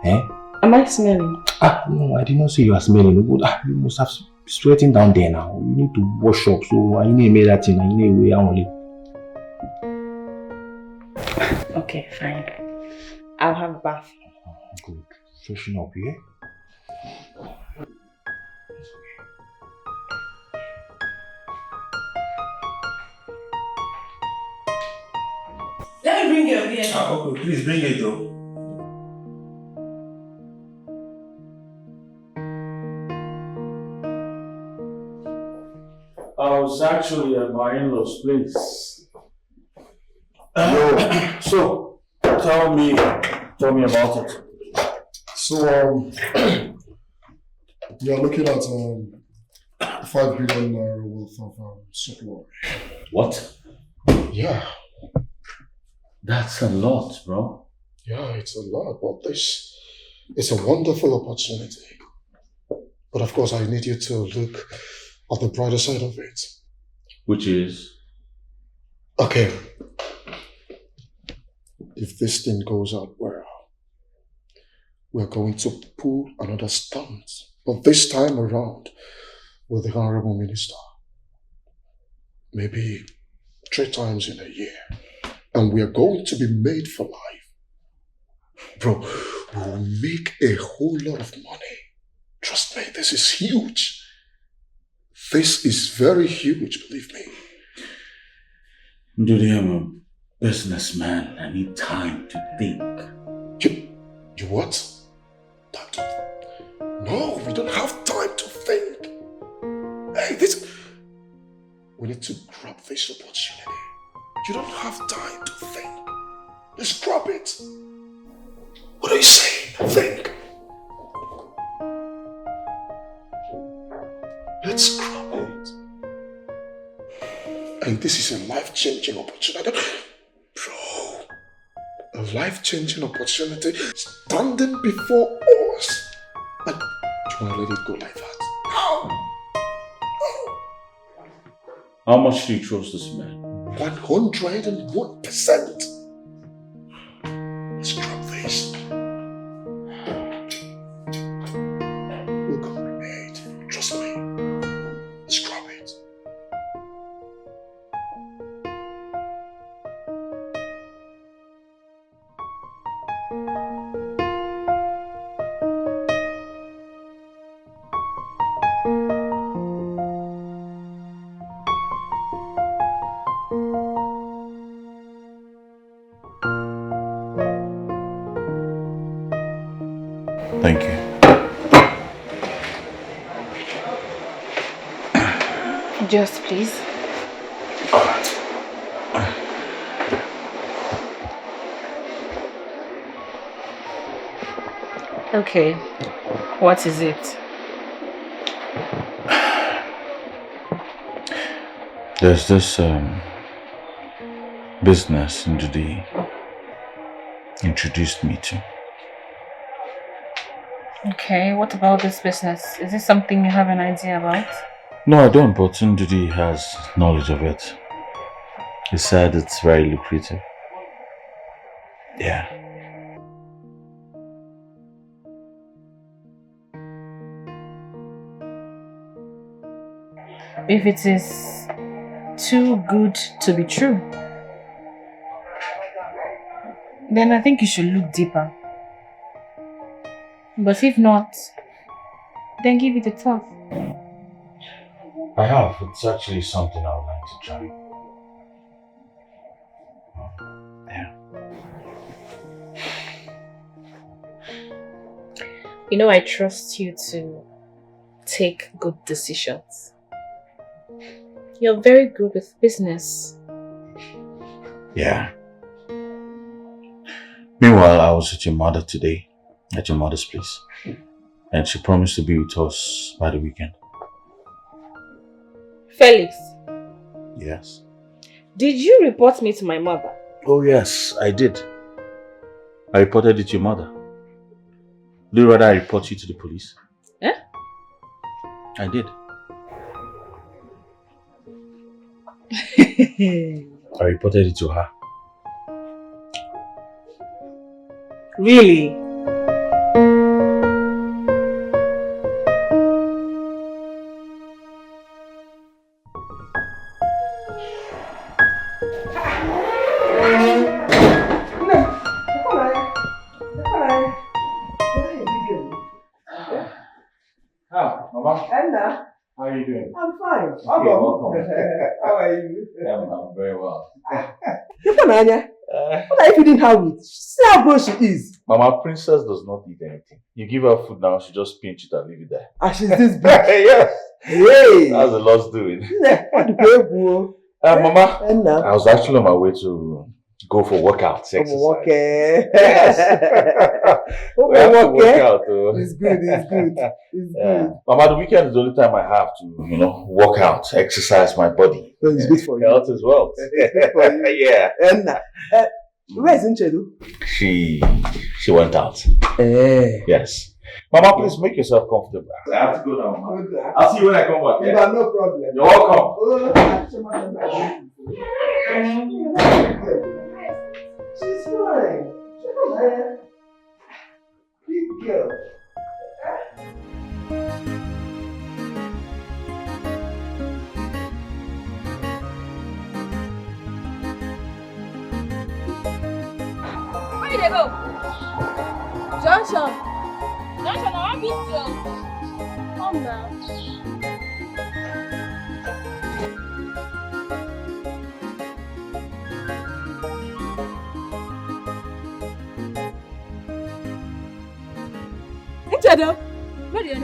Eh? Am I smelling? No, I did not say you are smelling. You must have sweating down there now. You need to wash up. So I need to make that thing. I need to wear only. Okay, fine. I'll have a bath. Good. Freshen up, yeah? Let me bring your beer. Okay, please bring it though. I was actually at my in-laws' place. So, tell me about it. So, we are looking at 5 billion naira worth of supply. What? Yeah. That's a lot, bro. Yeah, it's a lot, but this is a wonderful opportunity. But of course, I need you to look at the brighter side of it. Which is? Okay. If this thing goes out well, we're going to pull another stunt. But this time around, with the Honorable Minister. Maybe 3 times in a year. And we are going to be made for life. Bro, we will make a whole lot of money. Trust me, this is huge. This is very huge, believe me. Dude, I'm a businessman. I need time to think. You what? No, we don't have time to think. Hey, we need to grab this opportunity. You don't have time to think. Let's grab it. What are you saying? Think. Let's grab it. And this is a life-changing opportunity. Bro, a life-changing opportunity standing before us. And you want to let it go like that? No. How much do you trust this man? 101%. Let's grab this. We're gonna be made. Trust me. Let's grab it. Thank you. Just please. Okay. What is it? There's this business Ndudi introduced me to. Okay, what about this business? Is this something you have an idea about? No, I don't, but Ndudi has knowledge of it. He said it's very lucrative. Yeah. If it is too good to be true, then I think you should look deeper. But if not, then give it a thought. I have. It's actually something I would like to try. Yeah. You know, I trust you to take good decisions. You're very good with business. Yeah. Meanwhile, I was with your mother today, at your mother's place. And she promised to be with us by the weekend. Felix. Yes. Did you report me to my mother? Oh yes, I did. I reported it to your mother. Do you rather I report you to the police? Eh? I did. I reported it to her. Really? welcome. How are you? I'm very well. What are you feeding her with? See how broke she is. Mama, Princess does not eat anything. You give her food now, she just pinch it and leave it there. And she's this big. Yes. Hey. That's a lot's doing. Mama, I was actually on my way to go for workouts, exercise. Yes. We have to work out. It's good. It's good. Mama, the weekend is the only time I have to, work out, exercise my body. So it's good for you. Health as well. It's good for you. Yeah. And where's Nchedu? She went out. Eh. Yes. Mama, please make yourself comfortable. I have to go now, Mama. I'll see you when I come back. Yeah? No problem. You're welcome. She's fine. Big girl. Where did they go? Johnson, I want to meet you. Come now. Nchedo, where are you?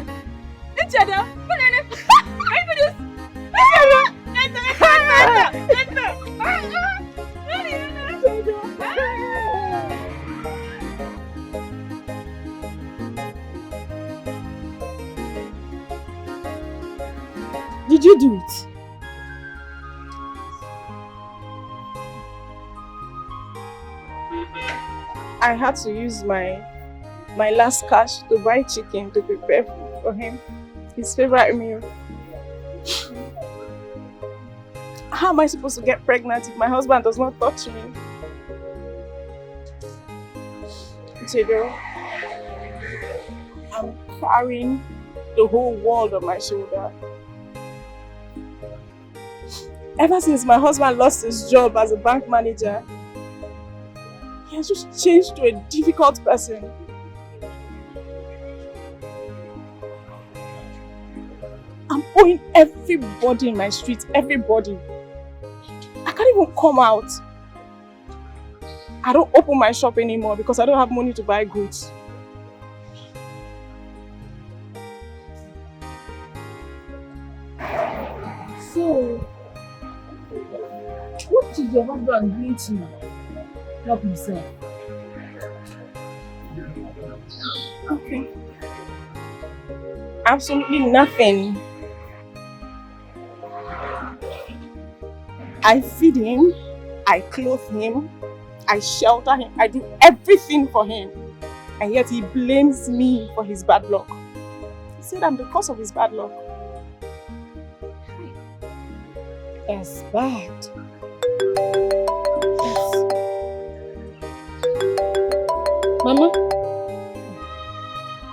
Nchedo, where are you? Did you do it? I had to use my last cash to buy chicken to prepare food for him, his favorite meal. How am I supposed to get pregnant if my husband does not touch me? Jado, I'm carrying the whole world on my shoulder. Ever since my husband lost his job as a bank manager, he has just changed to a difficult person. I'm owing everybody in my street, everybody. I can't even come out. I don't open my shop anymore because I don't have money to buy goods. So, what is your husband doing to help himself? Okay. Absolutely nothing. I feed him, I clothe him, I shelter him, I do everything for him. And yet he blames me for his bad luck. He said I'm the cause of his bad luck. That's bad. Yes. Mama,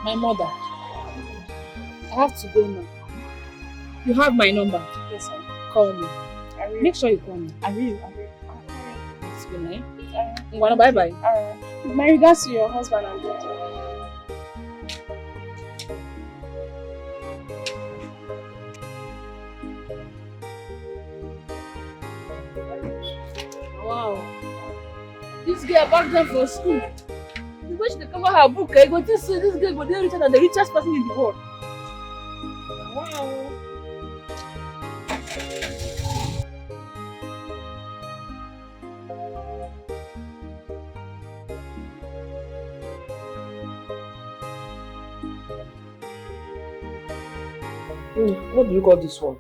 my mother, I have to go now. You have my number. Yes, sir. Call me. Make sure you call me. I will. It's good night. Bye bye. My regards to your husband and daughter. Wow. This girl back then for school. The way she cover her book, I go to see this girl go there richer than the richest person in the world. Wow. What do you call this one?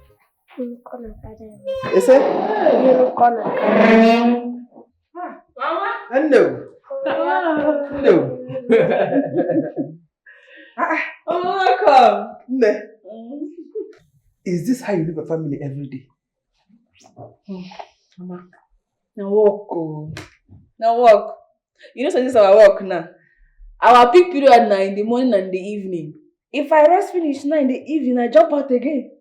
Unicorn Academy. Is it? Unicorn Academy. Mama? No. No. Welcome. Ne. Is this how you live a family every day? Mama, now walk. Oh. Now walk. You know, so this is our work now. Our peak period now in the morning and the evening. If I rest finish now in the evening, I jump out again.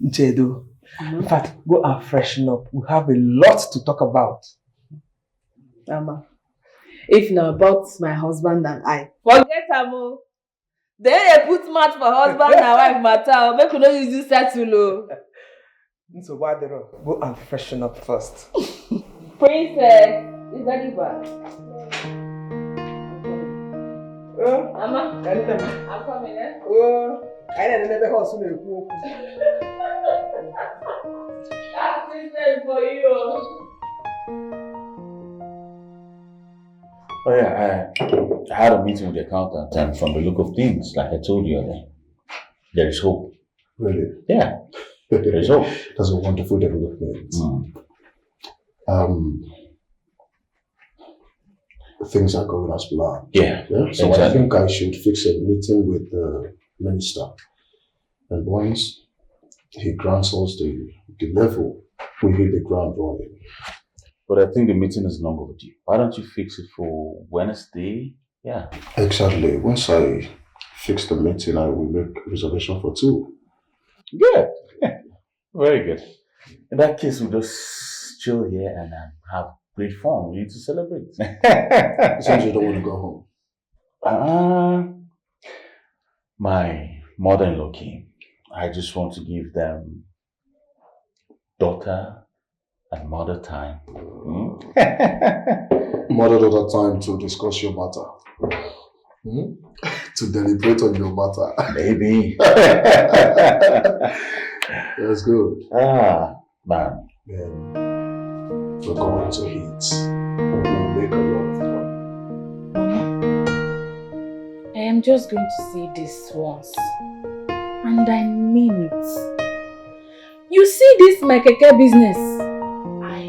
Nchedo, in fact, go and freshen up. We have a lot to talk about. Mama, if not about my husband and I, forget Amo. They put mouth for husband and wife matter. Make you no use this settle. So why they go and freshen up first? Princess, is that bad? Mama, I'm coming, eh? Oh, I never heard so many people. That's princess for you. Oh yeah, I had a meeting with the accountant, and from the look of things, like I told you earlier, there is hope. Really? Yeah, there is hope. That's a wonderful development. Things are going as planned. Yeah. So exactly. I think I should fix a meeting with the minister. And once he grants us the level, we hit the ground running. But I think the meeting is long overdue. Why don't you fix it for Wednesday? Yeah. Exactly. Once I fix the meeting, I will make reservation for 2. Good. Very good. In that case, we'll just chill here and have great fun. We need to celebrate. Since you don't want to go home. My mother-in-law came. I just want to give them daughter and mother time. Mother-daughter time to discuss your matter. To deliberate on your matter. Maybe. That's good. Man. Then we're going to eat. We'll make a lot of fun. I am just going to say this once. And I mean it. You see this my keke business? I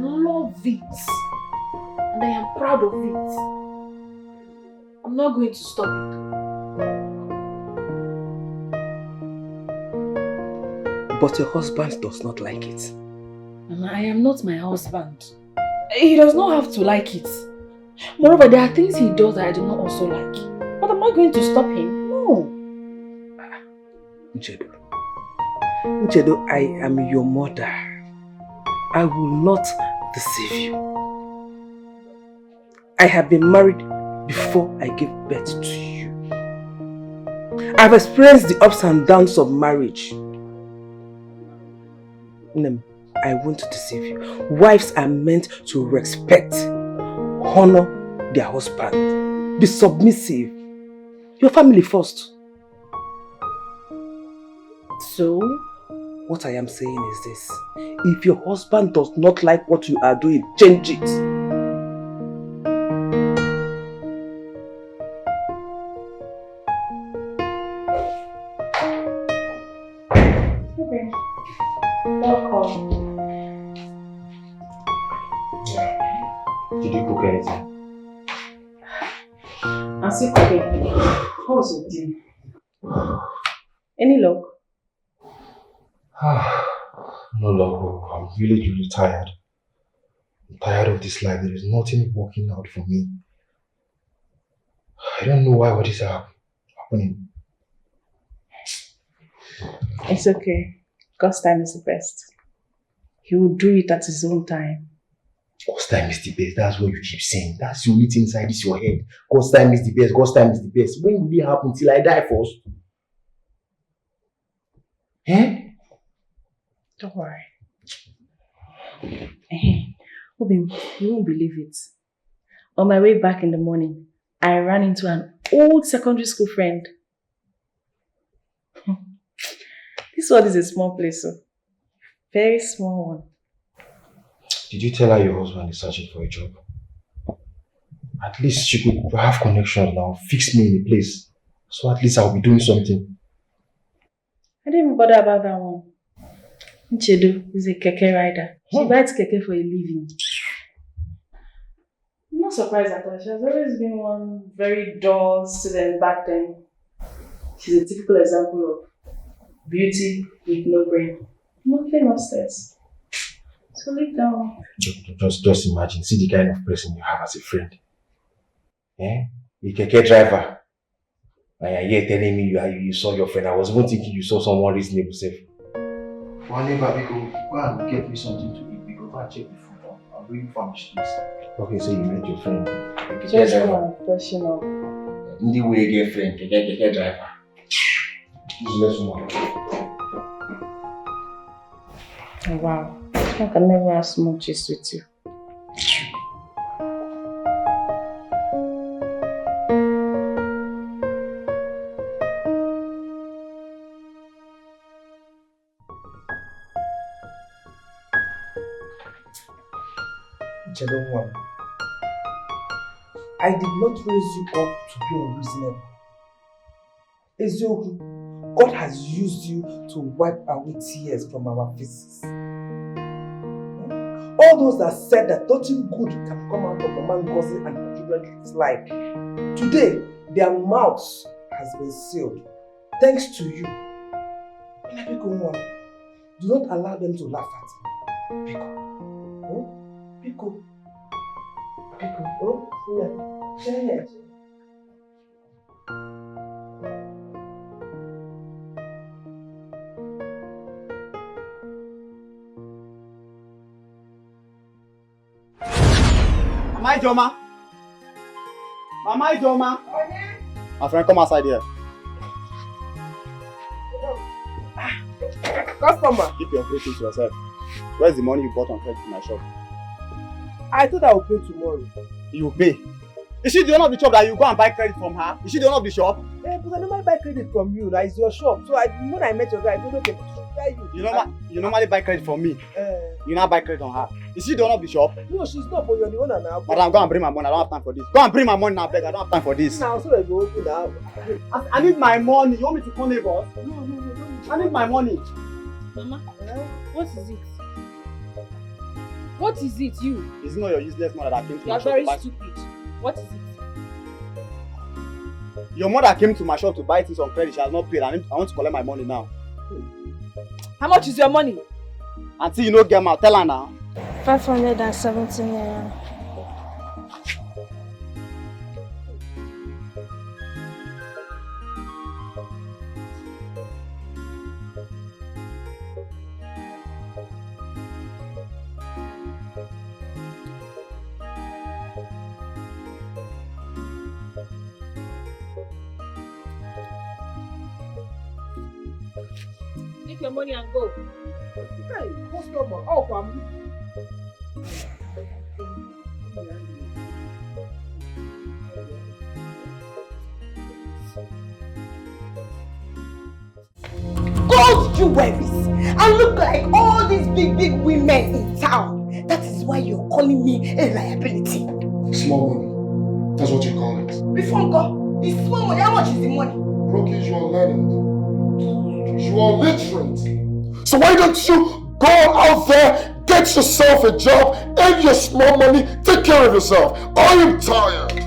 love it. And I am proud of it. I'm not going to stop it. But your husband does not like it. Mama, I am not my husband. He does not have to like it. Moreover, there are things he does that I do not also like. But am I going to stop him? No. Nchedo, I am your mother. I will not deceive you. I have been married before I gave birth to you. I've experienced the ups and downs of marriage. I won't deceive you. Wives are meant to respect, honor their husband, be submissive. Your family first. So, what I am saying is this. If your husband does not like what you are doing, change it. Okay. Welcome. Did you cook anything? I'm still cooking. How was your day? Any luck? No, look, I'm really tired. I'm tired of this life. There is nothing working out for me. I don't know why what is happening. It's okay. God's time is the best. He will do it at his own time. God's time is the best. That's what you keep saying. That's the only thing inside this your head. God's time is the best. God's time is the best. When will it happen? Till I die first? Eh? Don't worry. Obin, you won't believe it. On my way back in the morning, I ran into an old secondary school friend. This one is a small place, so very small one. Did you tell her your husband is searching for a job? At least she could have connections now, fix me in a place. So at least I'll be doing something. I didn't even bother about that one. Nchedo is a keke rider. She rides keke for a living. I'm not surprised at her. She has always been one very dull student back then. She's a typical example of beauty with no brain. Nothing upstairs. So leave down. Just imagine, see the kind of person you have as a friend. Eh? A keke driver. And you're here telling me you saw your friend. I was even thinking you saw someone reasonable safe. One neighbor, go and get me something to eat. Go and check the food. I'm really famished, please. Okay, so you met your friend. Just go and freshen up. Ndi way girlfriend, get driver. Useless woman. Wow. I can never have smooches with you. Jedon, I did not raise you up to be unreasonable. Ezioku, God has used you to wipe away tears from our faces. All those that said that nothing good can come out of Mama Ngozi and her children's life, today their mouths has been sealed. Thanks to you. Do not allow them to laugh at me. Pico. Oh, yeah. Mama Ijoma. Mama Ijoma. My friend, come outside here. Customer. Keep your greeting to yourself. Where's the money you bought on credit in my shop? I thought I would pay tomorrow. You pay? Is she the owner of the shop that you go and buy credit from her? Is she the owner of the shop? Yeah, because I normally buy credit from you. That is your shop. So when I met your guy, I said, okay, You normally buy credit from me. You now buy credit on her. Is she the owner of the shop? No, she's not, but you're the owner now. Madam, go and bring my money. I don't have time for this. Go and bring my money now, beg. I don't have time for this. Now, so I go open now. I need my money. You want me to call neighbors? No. I need my money. Mama, what is it? What is it, you? It's not your useless mother that came to You my are shop very to buy. stupid. What is it? Your mother came to my shop to buy things on credit. She has not paid. I want to collect my money now. How much is your money? Until you know, get out. Tell her now. 570 naira. Take your money and go. Hey, customer. Oh, come. Gold jewelries and look like all these big women in town. That is why you're calling me a liability. Small money. That's what you call it. Before God, it's small money. How much is the money? Brookies, you are learned. You are literate. So why don't you go out there, get yourself a job, earn your small money, take care of yourself? I am tired.